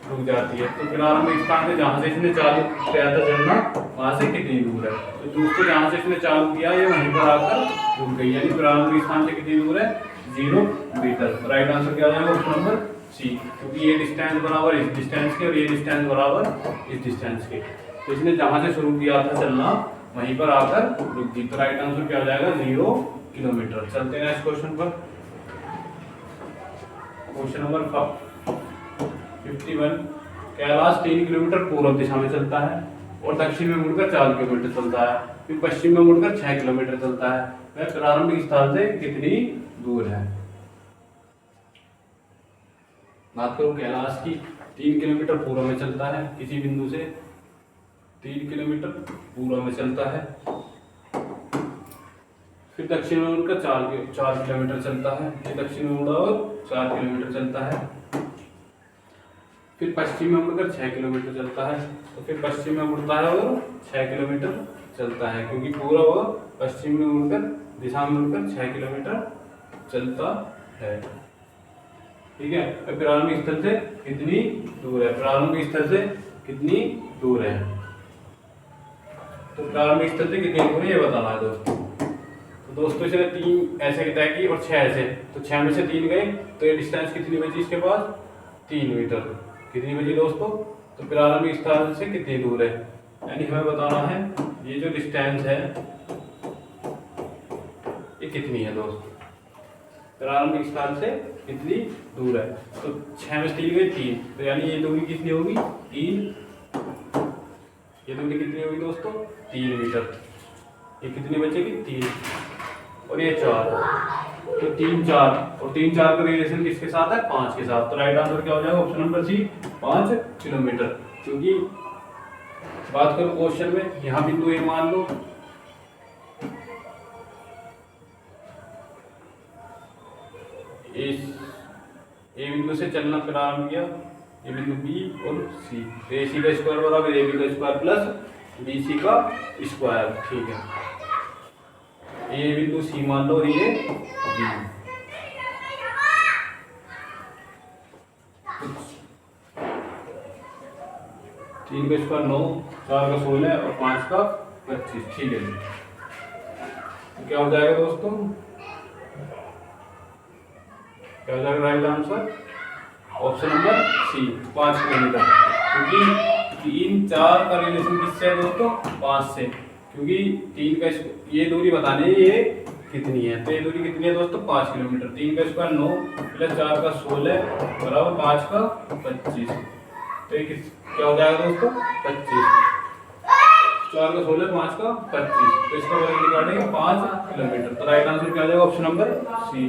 रुक जाती है। तो प्रारंभिक स्थान से जहां से इसने चालू किया था चलना वहां से कितनी दूर है, तो दोस्तों जहां से इसने चालू किया ये वहीं पर आकर रुक गई, यानी प्रारंभिक स्थान से कितनी दूर है 0 मीटर। राइट आंसर क्या आ जाएगा ऑप्शन नंबर सी, क्योंकि ये डिस्टेंस बराबर इस डिस्टेंस के और ये डिस्टेंस बराबर इस डिस्टेंस के, तो इसने जहां से शुरू किया था चलना वहीं पर आकर रुक गई। तो राइट आंसर क्या आ जाएगा 0 किलोमीटर। चलते हैं नेक्स्ट क्वेश्चन पर। क्वेश्चन नंबर 51, कैलाश 3 किलोमीटर पूर्व दिशा में चलता है और दक्षिण में मुड़कर 4 किलोमीटर चलता है, फिर पश्चिम में मुड़कर 6 किलोमीटर चलता है, वह प्रारंभिक स्थान से कितनी दूर है। बात करूं कैलाश की, 3 किलोमीटर पूर्व में चलता है, किसी बिंदु से 3 किलोमीटर पूर्व में चलता है, फिर दक्षिण में मुड़कर 4 किलोमीटर चलता है, ये दक्षिण में मुड़ा और 4 किलोमीटर चलता है, फिर पश्चिम में मुड़कर 6 किलोमीटर चलता है, तो फिर पश्चिम में मुड़ता है और 6 किलोमीटर चलता है, क्योंकि पूर्व और पश्चिम में मुड़कर दिशा में मुड़कर 6 किलोमीटर चलता है। ठीक है, प्रारंभिक स्थल से कितनी दूर है, प्रारंभिक स्थल से कितनी दूर है, तो प्रारंभिक स्थल से कितनी दूर है ये बताना है दोस्तों। तो दोस्तों इसने 3 ऐसे तय की और 6 ऐसे, तो 6 में से 3 गए, तो ये डिस्टेंस कितनी बची इसके पास 3 मीटर। कितनी बची दोस्तों, तो प्रारंभिक स्थल से कितनी दूर है, यानी हमें बताना है ये जो डिस्टेंस है ये कितनी है दोस्तों, प्रारंभिक स्थान से कितनी दूर है। तो 6 में 3 गए 3, तो यानी ये दूरी कितनी होगी 3, ये दूरी कितनी होगी दोस्तों 3 मीटर। ये कितनी बचेगी 3 और ये 4, तो 3 4 और 3 4 का रिलेशन किसके साथ है 5 के साथ। तो राइट आंसर क्या हो जाएगा ऑप्शन नंबर सी 5 किलोमीटर। क्योंकि बात करो क्वेश्चन में यहाँ बिंदु ए मान लो, ए बिंदु से चलना प्रारंभ किया, ये बिंदु बी और सी, तो ए सी का स्क्वायर बराबर ए बी का स्क्वायर प्लस बी सी का स्क्वायर। ठीक है, ए बिंदु सी मान लो और ये बी, 3 का स्क्वायर 9, 4 का 16 और 5 का 25। ठीक है, तो क्या हो जाएगा दोस्तों, क्या हो जाएगा right answer option number C 5 kilometre. क्योंकि 3 4 का रिलेशन किससे है दोस्तों 5 से, क्योंकि 3 का ये दूरी बतानी है ये कितनी है, तो ये दूरी कितनी है दोस्तों 5 किलोमीटर। 3 का स्क्वायर 9 प्लस 4 का 16 बराबर 5 का 25, तो ये क्या हो जाएगा दोस्तों 25। 4 का 16, 5 का 25, तो इसका वर्ग निकालेंगे 5 किलोमीटर। तो राइट आंसर क्या आ जाएगा? Option number C.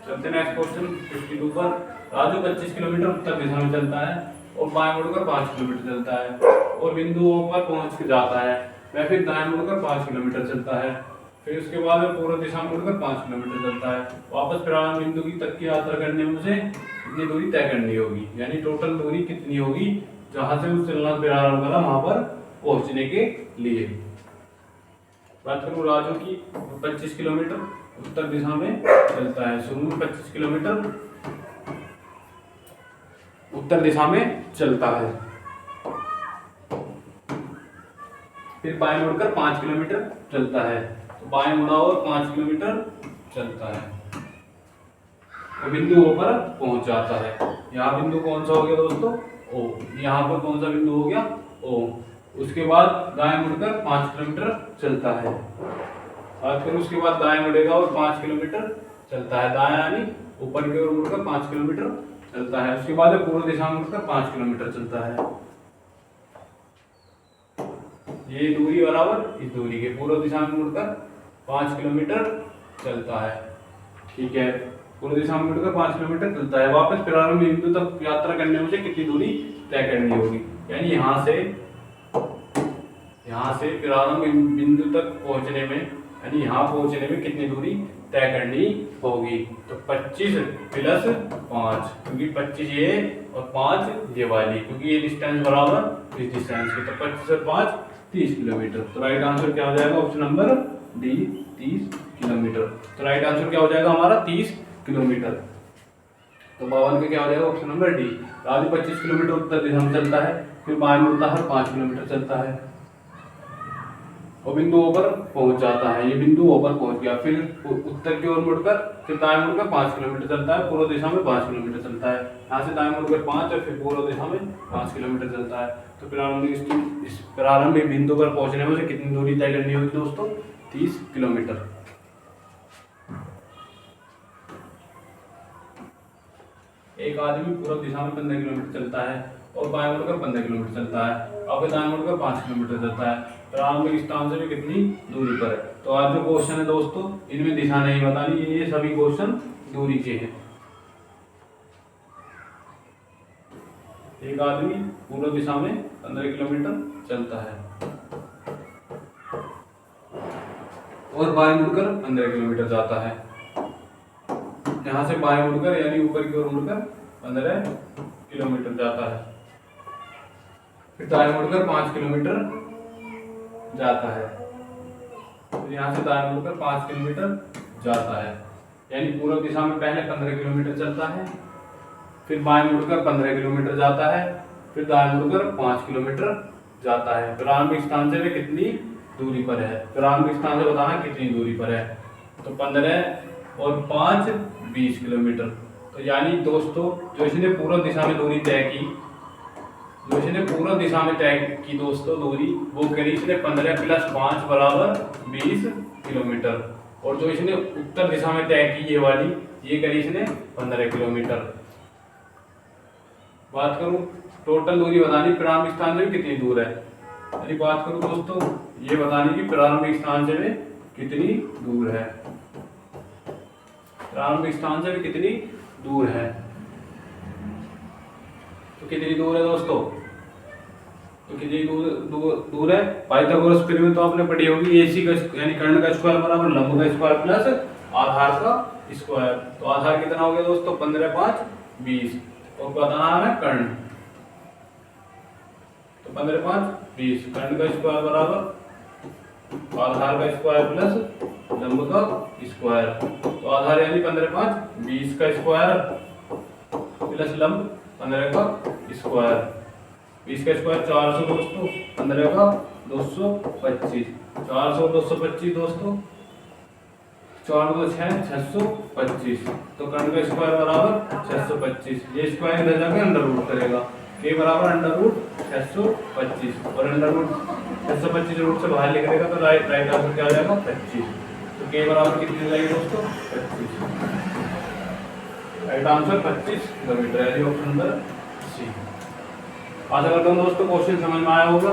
चलते नेक्स्ट क्वेश्चन 52 पर। राजू 25 किलोमीटर उत्तर दिशा में चलता है और बाएं मुड़कर 5 किलोमीटर चलता है और बिंदुओं पर पहुंच के जाता है। वह फिर दाएं मुड़कर 5 किलोमीटर चलता है, फिर उसके बाद वह पूर्व दिशा में मुड़कर 5 किलोमीटर चलता है। वापस प्रारंभ बिंदु की तक की यात्रा करने में उसे कितनी दूरी तय करनी होगी, यानी टोटल दूरी कितनी होगी जहां से उस चलना प्रारंभ करा वहां पर पहुंचने के लिए। बात करूं राजू की, 25 किलोमीटर उत्तर दिशा में चलता है। शुरू में 25 किलोमीटर उत्तर दिशा में चलता है, फिर बाएं मुड़कर 5 किलोमीटर चलता है, तो बाएं मुड़ा और 5 किलोमीटर चलता है तो बिंदुओं पर पहुंच जाता है। यहाँ बिंदु कौन सा हो गया दोस्तों? ओ। यहाँ पर कौन सा बिंदु हो गया? ओ। उसके बाद दाएं मुड़कर 5 किलोमीटर चलता है, और फिर उसके बाद दाएं मुड़ेगा और 5 किलोमीटर चलता है। दाएं यानी ऊपर की ओर मुड़कर 5 किलोमीटर चलता है। उसके बाद पूर्व दिशा में मुड़कर 5 किलोमीटर चलता है। ये दूरी बराबर इस दूरी के, पूर्व दिशा में मुड़कर 5 किलोमीटर चलता है। ठीक है, पूर्व दिशा में मुड़कर 5 किलोमीटर चलता है। वापस प्रारंभ बिंदु तक यात्रा करने में कितनी दूरी तय करनी होगी, यानी यहाँ से प्रारंभ बिंदु तक पहुंचने में, यानी यहाँ पहुंचने में कितनी दूरी तय करनी होगी। तो 25 प्लस 5, क्योंकि 25 ये और 5 ये वाली, क्योंकि ये डिस्टेंस बराबर इस डिस्टेंस के, तो 25 और 5 30 किलोमीटर। तो राइट आंसर क्या हो जाएगा? Option number D 30 kilometre. तो राइट आंसर क्या हो जाएगा हमारा? 30 किलोमीटर। तो 52 का क्या हो जाएगा? Option number D. Raju 25 kilometre उत्तर दिशा में चलता है, फिर बाएं मुड़ता है, 5 किलोमीटर चलता है और बिंदुओं पर पहुंच जाता है। ये बिंदुओं पर पहुंच गया, फिर उत्तर की ओर मुड़कर, फिर दाएं मुड़कर 5 किलोमीटर चलता है, पूर्व दिशा में 5 किलोमीटर चलता है। यहाँ से दाएं मुड़कर 5 और फिर पूर्व दिशा में 5 किलोमीटर चलता है। तो प्रारंभिक बिंदु पर पहुंचने में कितनी दूरी तय करनी होगी दोस्तों? 30 किलोमीटर। एक आदमी पूर्व दिशा में 15 किलोमीटर चलता है और बाएं मुड़कर 15 किलोमीटर चलता है, और दाएं मुड़कर 5 किलोमीटर चलता है। प्रारंभिक स्थान से भी कितनी दूरी पर है? तो आज जो क्वेश्चन है दोस्तों, इनमें दिशा नहीं बतानी, ये सभी क्वेश्चन दूरी के हैं। एक आदमी पूर्व दिशा में 15 किलोमीटर चलता है और बाएं मुड़कर 15 किलोमीटर जाता है। यहाँ से बाएं मुड़कर यानी ऊपर की ओर मुड़कर 15 किलोमीटर जाता है, फिर दाएं मुड़कर 5 किलोमीटर जाता है, फिर यहाँ से दाएं मुड़कर 5 किलोमीटर जाता है। यानी पूर्व दिशा में पहले 15 किलोमीटर चलता है, फिर बाएं मुड़कर 15 किलोमीटर जाता है, फिर दाएं मुड़कर 5 किलोमीटर जाता है। प्रारंभिक स्थान से वे कितनी दूरी पर है? प्रारंभिक स्थान से बताना कितनी दूरी पर है। तो 15 और 5 20 किलोमीटर। तो यानी दोस्तों जो इसने पूर्व दिशा में दूरी तय की, दोस्तों दूरी वो करी इसने 15 प्लस 5 बराबर 20 किलोमीटर, और जो इसने उत्तर दिशा में तय की ये वाली, ये करी इसने 15 किलोमीटर। बात करूं टोटल दूरी बतानी प्रारंभिक स्थान से कितनी दूर है, यदि बात करूं दोस्तों ये बताने की प्रारंभिक स्थान से कितनी दूर है, प्रारंभिक स्थान से कितनी दूर है। तो कितनी दूर है दोस्तों? तो कितनी दूर है? पाइथागोरस थ्योरम में तो आपने पढ़ी होगी, AC का यानी कर्ण का स्क्वायर बराबर लंब का स्क्वायर प्लस आधार का स्क्वायर। तो आधार कितना हो गया दोस्तों? 15 5 20, और बताना है कर्ण। तो 15 5 20, कर्ण का स्क्वायर बराबर आधार का स्क्वायर प्लस लंब का स्क्वायर। तो आधार यानी 15 5 20 का स्क्वायर प्लस लंब 15 का स्क्वायर। 20 का स्क्वायर 400 दोस्तों, 15 का 225, 400 225 दोस्तों, 4 2 6 625। तो कर्ण का स्क्वायर बराबर 625। ये स्क्वायर इधर जाकर अंडर रूट करेगा, के बराबर अंडर रूट 625, और अंडर रूट 625 रूट से बाहर निकलेगा तो राइट आंसर क्या आ जाएगा? 25। तो के बराबर कितनी हो जाएगी दोस्तों? 25। राइट आंसर 25 किलोमीटर है, ऑप्शन नंबर सी। आशा करता हूँ दोस्तों क्वेश्चन समझ में आया होगा।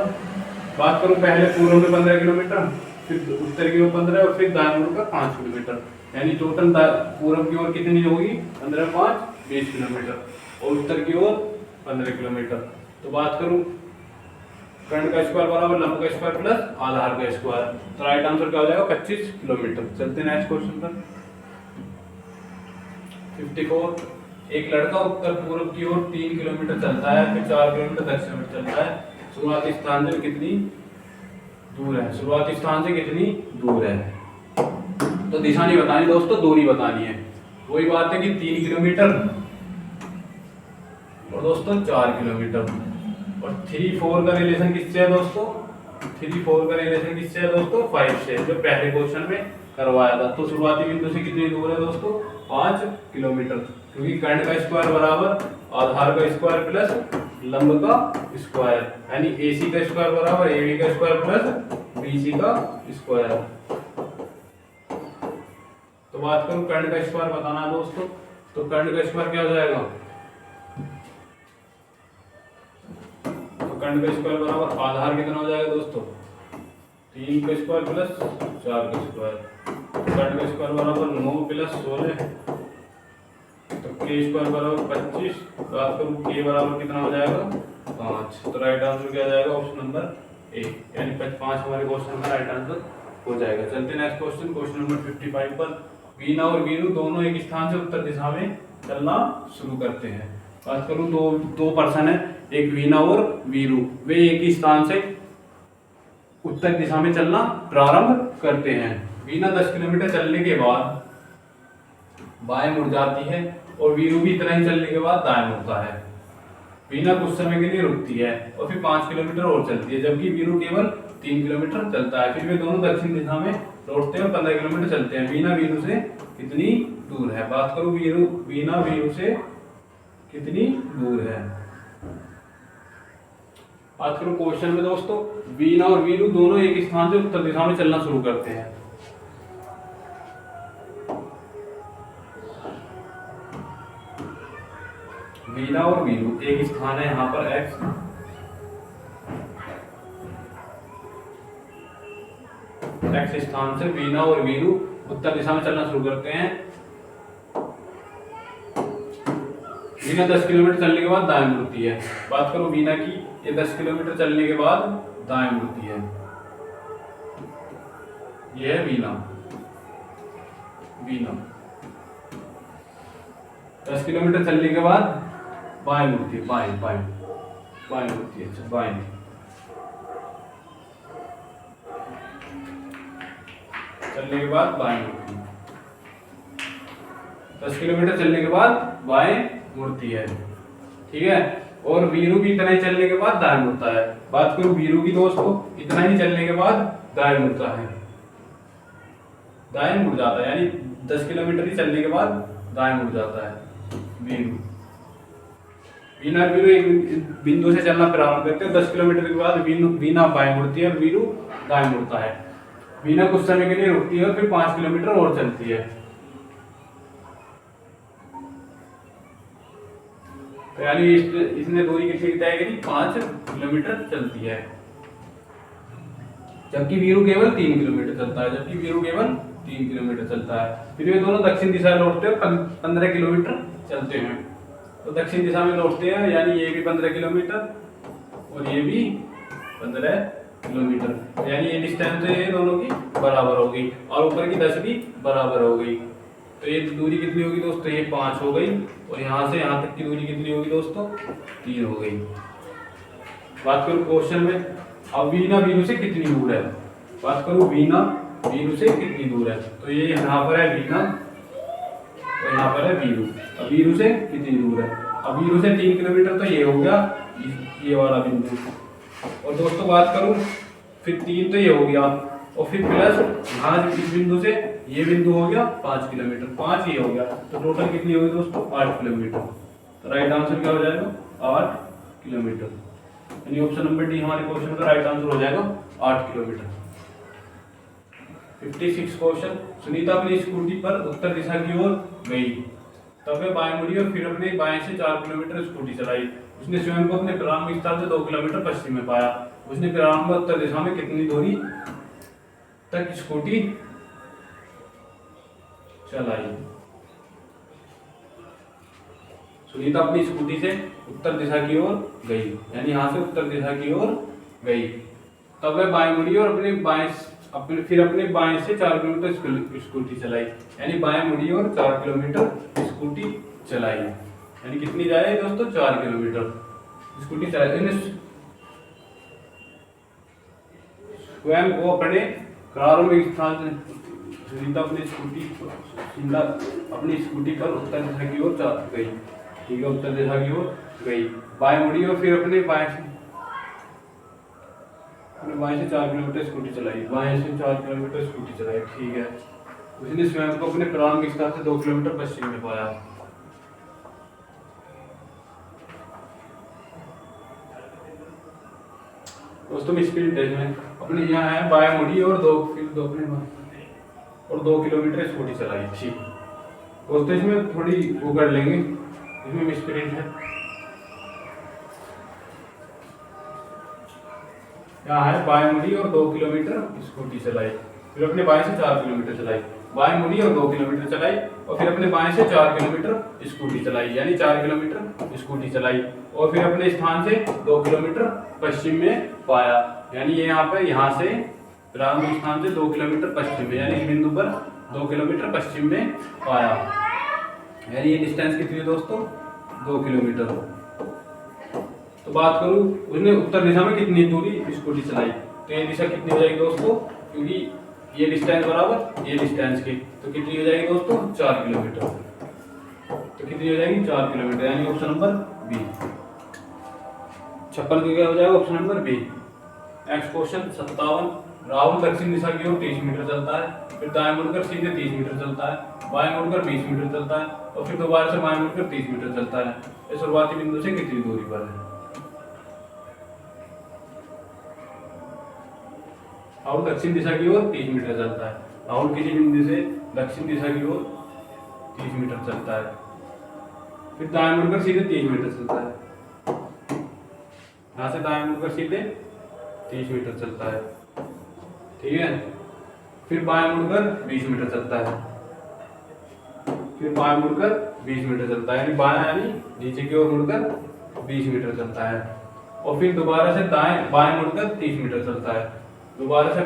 बात करूं पहले पूर्व में 15 किलोमीटर, फिर उत्तर की ओर 15 और फिर दाएं मुड़ का 5 किलोमीटर, यानी टोटल पूर्व की ओर कितनी होगी 15 5 20 किलोमीटर और उत्तर की ओर 15 किलोमीटर। तो बात करूं कर्ण का स्क्वायर बराबर लंब का स्क्वायर प्लस आधार का स्क्वायर, तो राइट आंसर क्या हो जाएगा 25 किलोमीटर। चलते हैं नेक्स्ट क्वेश्चन पर। 54 एक लड़का उत्तर पूर्व की ओर 3 किलोमीटर चलता है, फिर 4 किलोमीटर दक्षिण में चलता है, शुरुआती स्थान से कितनी दूर है, शुरुआती स्थान से कितनी दूर है। तो दिशा नहीं बतानी दोस्तों, दूरी बतानी है। वही बात है कि 3 किलोमीटर और दोस्तों 4 किलोमीटर और 3 4 का रिलेशन किससे है दोस्तों, 3 4 का रिलेशन किससे है दोस्तों 5 से, जो पहले क्वेश्चन में करवाया था। तो शुरुआती बिंदु से कितनी दूर है दोस्तों 5 किलोमीटर, क्योंकि कर्ण का स्क्वायर बराबर आधार का स्क्वायर प्लस लंब का स्क्वायर, यानी AC का स्क्वायर बराबर AB का स्क्वायर प्लस BC का स्क्वायर। तो बात करूं कर्ण का स्क्वायर बताना है दोस्तों, तो कर्ण का स्क्वायर क्या हो जाएगा, कर्ण का स्क्वायर बराबर आधार कितना हो जाएगा दोस्तों 3 का स्क्वायर प्लस 4 का स्क्वायर, कर्ण का स्क्वायर बराबर 9 प्लस 16, तो k स्क्वायर बराबर 25, बात करूं k बराबर कितना हो जाएगा 5। तो राइट आंसर क्या आ जाएगा ऑप्शन नंबर ए, यानी 5 हमारे क्वेश्चन का राइट आंसर हो जाएगा। चलते नेक्स्ट क्वेश्चन, क्वेश्चन नंबर 55 पर। वीना और वीरू दोनों एक स्थान से उत्तर दिशा में चलना शुरू करते हैं। बात करूं दो पर्सन है, एक वीना और वीरू, वे एक ही स्थान से उत्तर दिशा में चलना प्रारंभ करते हैं। वीना 10 किलोमीटर चलने के बाद बाएं मुड़ जाती है और वीरू भी इतना ही चलने के बाद दाएं मुड़ता है। वीना कुछ समय के लिए रुकती है और फिर 5 किलोमीटर और चलती है, जबकि वीरू केवल 3 किलोमीटर चलता है। फिर वे दोनों दक्षिण दिशा में लौटते हैं और 15 किलोमीटर चलते हैं। वीना वीरू से कितनी दूर है, बात करूं वीना वीरू से कितनी दूर है। बात करूं क्वेश्चन में दोस्तों, वीना और वीरू दोनों एक स्थान से उत्तर दिशा में चलना शुरू करते हैं। वीना और वीरू एक स्थान है यहाँ पर x, x स्थान से वीना और वीरू उत्तर दिशा में चलना शुरू करते हैं। वीना 10 किलोमीटर चलने के बाद दाएं मुड़ती है। बात करो वीना की, ये 10 किलोमीटर चलने के बाद दाएं मुड़ती है। ये है वीना, वीना 10 किलोमीटर चलने के बाद बाएं मुड़ती है, बाएं बाएं बाएं मुड़ती है। अच्छा बाएं, चलने के बाद बाएं मुड़ती है। 10 किलोमीटर चलने के बाद बाएं मुड़ती है, ठीक है। और वीरू भी इतना ही चलने के बाद दाएं मुड़ता है। बात करूं वीरू की दोस्तों, इतना ही चलने के बाद दाएं मुड़ता है, दाएं मुड़ जाता है, यानी 10 किलोमीटर ही चलने के बाद दाएं मुड़ जाता है वीरू। वीना वीरू एक बिंदु से चलना प्रारंभ करते हैं, 10 किलोमीटर के बाद वीना बाएं मुड़ती है और वीरू दाएं मुड़ता है। वीना कुछ समय के लिए रुकती है और फिर 5 किलोमीटर और चलती है। तो यानी इसने दूरी कितनी तय करी, 5 किलोमीटर चलती है, जबकि वीरू केवल 3 किलोमीटर चलता है, जबकि वीरू केवल 3 किलोमीटर चलता है। फिर ये दोनों दक्षिण दिशा लौटते हैं, 15 किलोमीटर चलते हैं। तो दक्षिण दिशा में लौटते हैं, यानी ये भी 15 किलोमीटर और ये भी 15 किलोमीटर, यानी ये डिस्टेंस ये दोनों की बराबर हो गई और ऊपर की 10 भी बराबर हो गई। तो ये दूरी कितनी होगी दोस्तों, ये 5 हो गई और यहाँ से यहाँ तक की दूरी कितनी होगी दोस्तों, 3 हो गई। बात करूँ क्वेश्चन में, अब वीना वीरू से कितनी दूर है, बात करूँ वीना वीरू से कितनी दूर है, तो ये यहाँ पर है वीना और यहाँ पर है वीरू। अब वीरू से कितनी दूर है, अब वीरू से 3 किलोमीटर, तो ये हो गया ये वाला बिंदु। और दोस्तों बात करूँ फिर 3 तो ये हो गया और फिर प्लस यहाँ इस बिंदु से ये बिंदु हो गया 5 किलोमीटर, 5 ये हो गया, तो टोटल कितनी होगी दोस्तों 8 किलोमीटर। तो राइट आंसर क्या हो जाएगा 8 किलोमीटर, यानी ऑप्शन नंबर डी हमारे क्वेश्चन का राइट आंसर हो जाएगा 8 किलोमीटर। 56 क्वेश्चन, सुनीता अपनी स्कूटी पर उत्तर दिशा की ओर गई, तब वे बाएं मुड़ी और फिर अपने बाएं से 4 किलोमीटर स्कूटी चलाई। उसने स्वयं को अपने प्रारंभिक स्थान से 2 किलोमीटर पश्चिम में पाया। उसने प्रारंभ में उत्तर दिशा में कितनी दूरी तक स्कूटी चलाई। सुनीता अपनी स्कूटी से उत्तर दिशा की ओर गई, यानी यहाँ से उत्तर दिशा की ओर गई। तब वह बाएं मुड़ी और अपने बाएं से 4 किलोमीटर स्कूटी चलाई, यानी बाएं मुड़ी और 4 किलोमीटर स्कूटी चलाई। यानी कितनी जाए दोस्तों? 4 किलोमीटर स्कूटी चलाई। स्वयं को अपने प्रारंभिक स्थान से सुनीता अपनी स्कूटी पर उत्तर दिशा की ओर गई। ठीक है, उत्तर दिशा की ओर गई, बाएं मुड़ी और फिर अपने बाएं से 4 किलोमीटर स्कूटी चलाई। बाएं से 4 किलोमीटर स्कूटी चलाई। ठीक है, उसने स्वयं को अपने प्रारंभिक स्थान से 2 किलोमीटर पश्चिम में पाया। दोस्तों स्पीड टेस्ट में अपने यहाँ है बाएं मुड़ी और 2 किलोमीटर स्कूटी चलाई। ठीक दोस्तों, इसमें थोड़ी वो कर लेंगे, इसमें मिसप्रिंट है। यहाँ है बाएं मुड़ी और 2 किलोमीटर स्कूटी चलाई, फिर अपने बाएं से 4 किलोमीटर चलाई। बाएं मुड़ी और 2 किलोमीटर चलाई और फिर अपने बाएं से 4 किलोमीटर स्कूटी चलाई, यानी 4 किलोमीटर स्कूटी चलाई और फिर अपने स्थान से 2 किलोमीटर पश्चिम में पाया। यानी ये यहाँ से प्रारंभिक स्थान से 2 किलोमीटर पश्चिम में, यानी इस बिंदु पर 2 किलोमीटर पश्चिम में पाया। यानी ये डिस्टेंस कितनी है दोस्तों? 2 किलोमीटर। तो बात करूं उसने उत्तर दिशा में कितनी दूरी स्कूटी चलाई, तो ये दिशा कितनी हो जाएगी दोस्तों? क्योंकि ये डिस्टेंस बराबर ये डिस्टेंस की, तो कितनी हो जाएगी दोस्तों? 4 किलोमीटर। तो कितनी हो जाएगी? 4 किलोमीटर, यानी ऑप्शन नंबर बी। 56 का क्या हो जाएगा? Option number B. Next question 57। Rahul दक्षिण दिशा की ओर 30 मीटर चलता है, फिर दाएं मुड़कर सीधे 30 मीटर चलता है, बाएं मुड़कर 20 मीटर चलता है और फिर दोबारा से बाएं मुड़कर 30 मीटर चलता है। ये शुरुआती बिंदु से कितनी दूरी पर है? राहुल दक्षिण दिशा की ओर 30 मीटर चलता है। राहुल किसी बिंदु से दक्षिण दिशा की ओर 30 मीटर चलता है, फिर दाएं मुड़कर सीधे 30 मीटर चलता है। यहाँ से दाएं मुड़कर सीधे 30 मीटर चलता है। ठीक है, फिर बाएं मुड़कर 20 मीटर चलता है, फिर बाएं मुड़कर 20 मीटर चलता है, यानी बाएं यानी नीचे की ओर मुड़कर 20 मीटर चलता है और फिर दोबारा से बाएं मुड़कर 30 मीटर चलता है, दोबारा से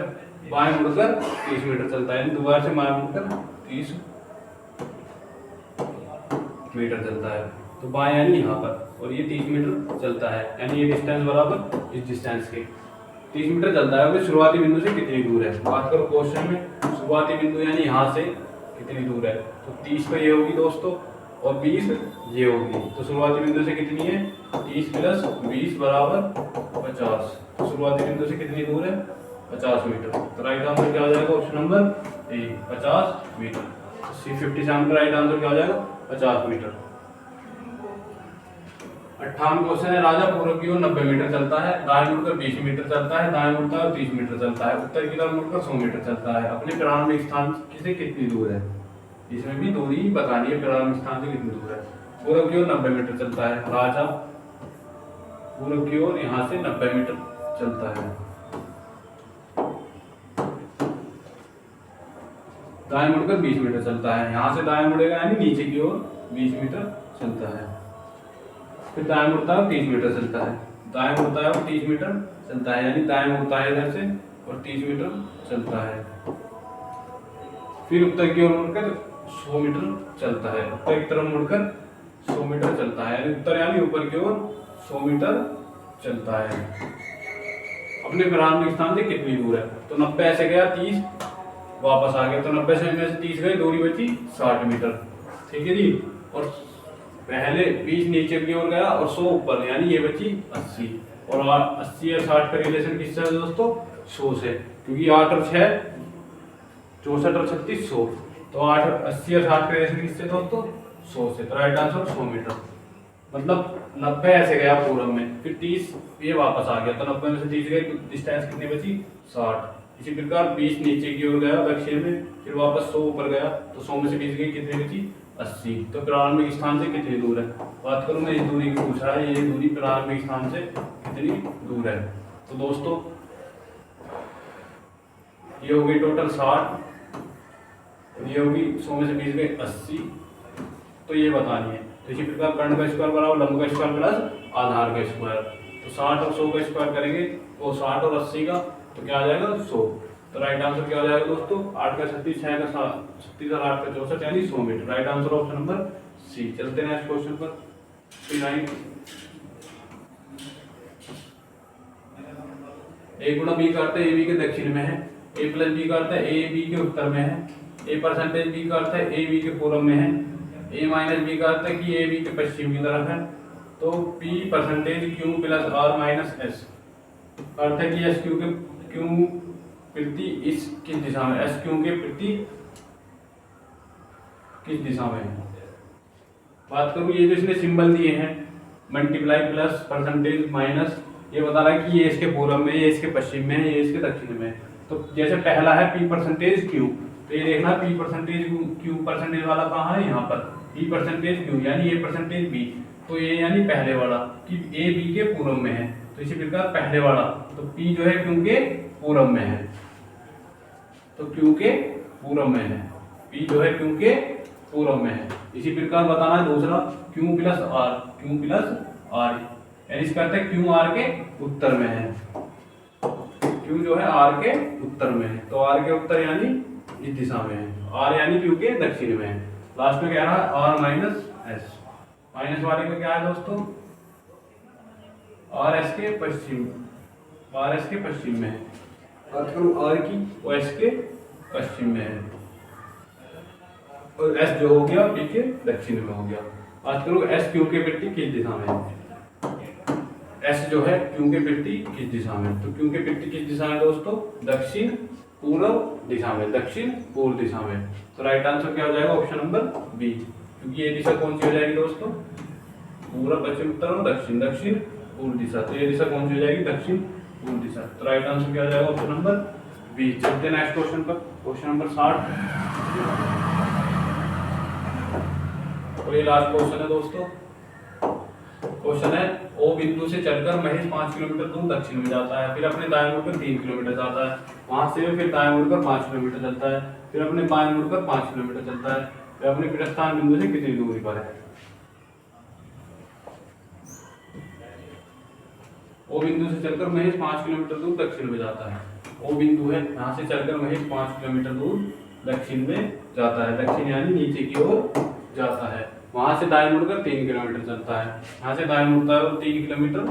बाएं मुड़कर 30 मीटर चलता है, यानी दोबारा से बाएं मुड़कर 30 मीटर चलता है। तो बाएं यानी यहाँ पर और ये 30 मीटर चलता है, यानी ये डिस्टेंस बराबर इस डिस्टेंस के 30 मीटर चलता है। फिर शुरुआती बिंदु से कितनी दूर है? बात करो क्वेश्चन में, शुरुआती बिंदु यानी यहाँ से कितनी दूर है, तो 30 पे ये होगी दोस्तों और 20 ये होगी। तो शुरुआती बिंदु से कितनी है? 30 प्लस 20 बराबर 50। तो शुरुआती बिंदु से कितनी दूर है? 50 मीटर। तो राइट आंसर क्या हो जाएगा? Option number A 50 metre. C57 का राइट आंसर क्या हो जाएगा? 50 मीटर। 58 क्वेश्चन है, राजा पूर्व की ओर 90 मीटर चलता है, दाएं मुड़कर 20 मीटर चलता है, दाएं मुड़ता है 30 मीटर चलता है, उत्तर की तरफ मुड़कर 100 मीटर चलता है। अपने प्रारंभिक स्थान से कितनी दूर है? इसमें भी दूरी बतानी है, प्रारंभिक स्थान से कितनी दूर है। पूर्व की ओर 90 मीटर चलता है, राजा पूर्व की ओर यहाँ से 90 मीटर चलता है, दाएं मुड़कर 20 मीटर चलता है, यहाँ से दाएं मुड़ेगा यानी नीचे की ओर 20 मीटर चलता है, फिर दाएं मुड़ता है 30 मीटर चलता है, दाएं मुड़ता है और 30 मीटर चलता है, यानी दाएं मुड़ता है इधर से और 30 मीटर चलता है, फिर उत्तर की ओर मुड़कर 100 मीटर चलता है, उत्तर की तरफ मुड़कर 100 मीटर चलता है, यानी उत्तर यानी ऊपर की ओर 100 मीटर चलता है। अपने प्रारंभिक स्थान से कितनी दूर है? तो 90 ऐसे गया, 30 वापस आ गया, तो 90 से में से 30 गए, दूरी बची 60 मीटर। ठीक है जी, और पहले 20 नीचे की ओर गया और 100 ऊपर, यानी ये बची 80, और 80 और 60 का रिलेशन किससे है दोस्तों? 100 से, क्योंकि 8 और 6 64 और 36 100, तो 80 और 60 का रिलेशन किससे दोस्तों? 100 से। तो राइट आंसर 100 मीटर। मतलब 90 ऐसे गया पूरब में, फिर 30 ये वापस आ गया, तो 90 में से 30 गए, डिस्टेंस कितनी बची? 60। इसी प्रकार 20 नीचे की ओर गया दक्षिण में, फिर वापस 100 ऊपर गया, तो 100 में से 20 गई, कितनी बची? 80। तो प्रारंभिक स्थान से कितनी दूर है? बात करूं मैं इस दूरी की पूछ रहा है, ये दूरी प्रारंभिक स्थान से कितनी दूर है। तो दोस्तों ये होगी टोटल 60, ये होगी 100 में से 20 गए 80, तो ये बतानी है। तो इसी प्रकार कर्ण का स्क्वायर बराबर लंब का स्क्वायर प्लस आधार का स्क्वायर। तो 60 और 100 का स्क्वायर करेंगे तो 60 और 80 का तो क्या आ जाएगा 100। तो राइट आंसर क्या हो जाएगा दोस्तों? 8 का 36, 6 का 36 और 8 का 64 यानी 100 metre. Right answer option number C. चलते हैं नेक्स्ट क्वेश्चन पर। 9 ए गुणा बी का अर्थ है ए बी के दक्षिण में है, ए प्लस बी का अर्थ है ए बी के उत्तर में है, ए परसेंटेज बी का अर्थ है ए बी के पूर्व में है, ए माइनस बी का अर्थ है कि ए बी के पश्चिम की तरफ है। तो P percentage Q plus R minus S, अर्थ है कि एस क्यू के क्यू प्रति इस किस दिशा में, एस क्यू के प्रति किस दिशा में है। बात करूं ये जो इसने सिंबल दिए हैं मल्टीप्लाई प्लस परसेंटेज माइनस, ये बता रहा है कि ये इसके पूर्व में, ये इसके पश्चिम में है, ये इसके दक्षिण में है। तो जैसे पहला है पी परसेंटेज क्यू, तो ये देखना पी परसेंटेज क्यू परसेंटेज वाला कहाँ है? यहाँ पर पी परसेंटेज क्यू यानी ए परसेंटेज बी, तो ये यानी पहले वाला कि ए बी के पूर्व में है। तो इसी प्रकार पहले वाला तो पी जो है क्यू के पूर्व में है, तो क्यू के पूर्व में है, पी जो है क्यू के पूर्व में है। इसी प्रकार बताना है दूसरा Q plus R, Q plus R यानी इसका अर्थ है क्यू आर के उत्तर में है, क्यू जो है आर के उत्तर में है। तो आर के उत्तर यानी इस दिशा में है, आर यानी क्यू के दक्षिण में है। लास्ट में कह रहा है आर माइनस एस, माइनस वाले का क्या है दोस्तों? आर एस के पश्चिम, आर एस के पश्चिम में है। बात करूं आर की, वो एस के पश्चिम में है और एस जो हो गया पी के दक्षिण में हो गया। बात करूं एस क्यू के प्रति किस दिशा में है? एस जो है क्यू के प्रति किस दिशा में? तो क्यू के प्रति किस दिशा में दोस्तों? दक्षिण पूर्व दिशा में, दक्षिण पूर्व दिशा में। तो राइट आंसर क्या हो जाएगा? ऑप्शन नंबर बी, क्योंकि ये दिशा कौन सी हो जाएगी दोस्तों? पूर्व, पश्चिम, उत्तर और दक्षिण, दक्षिण पूर्व दिशा। तो ये दिशा कौन सी हो जाएगी? दक्षिण पूर्व दिशा। तो राइट आंसर क्या हो जाएगा? Option number B. चलते नेक्स्ट क्वेश्चन पर, क्वेश्चन नंबर 60 और ये लास्ट क्वेश्चन है दोस्तों। क्वेश्चन है ओ बिंदु से चलकर महेश 5 किलोमीटर दूर दक्षिण में जाता है, फिर अपने दाएं मुड़कर 3 किलोमीटर जाता है, वहां से फिर दाएं मुड़कर 5 किलोमीटर चलता है, फिर अपने बाएं मुड़कर 5 किलोमीटर चलता है, फिर अपने प्रस्थान बिंदु से कितनी दूरी पर है? ओ बिंदु से चलकर महेश 5 किलोमीटर दूर दक्षिण में जाता है। ओ बिंदु है, यहाँ से चलकर महेश 5 किलोमीटर दूर दक्षिण में जाता है, दक्षिण यानी नीचे की ओर जाता है, वहां से दाएं मुड़कर 3 किलोमीटर चलता है, यहाँ से दाएं मुड़ता है और 3 किलोमीटर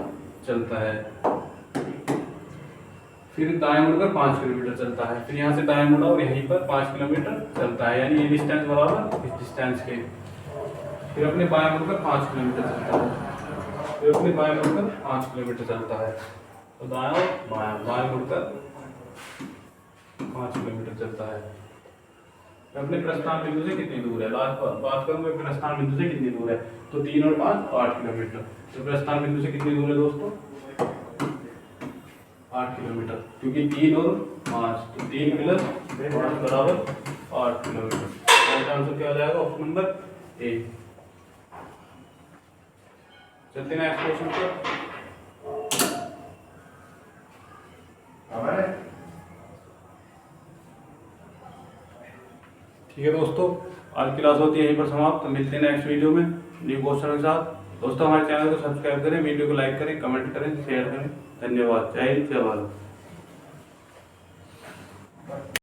चलता है, फिर दाएं मुड़कर 5 किलोमीटर चलता है, फिर यहाँ से दाएं मुड़ा और यहीं पर 5 किलोमीटर चलता है, यानी ये डिस्टेंस बराबर इस डिस्टेंस के, फिर अपने बाएं मुड़कर 5 किलोमीटर चलता है, फिर अपने बाएं मुड़कर 5 किलोमीटर चलता है। तो दाएं और बाएं, बाएं मुड़कर 5 किलोमीटर चलता है। अपने प्रस्थान बिंदु से कितनी दूर है? लास्ट बात करूं मैं प्रस्थान बिंदु से कितनी दूर है, तो 3 और 5 8 किलोमीटर। तो प्रस्थान बिंदु से कितनी दूर है दोस्तों? 8 किलोमीटर, क्योंकि 3 और 5, तो 3 प्लस 5 बराबर 8 किलोमीटर। राइट आंसर क्या हो जाएगा? Option number A. चलते हैं नेक्स्ट क्वेश्चन पर। ठीक है दोस्तों, आज की क्लास होती है यहीं पर समाप्त। तो मिलते हैं नेक्स्ट वीडियो में न्यू क्वेश्चन के साथ। दोस्तों हमारे चैनल को सब्सक्राइब करें, वीडियो को लाइक करें, कमेंट करें, शेयर करें। धन्यवाद। जय हिंद, जय भारत।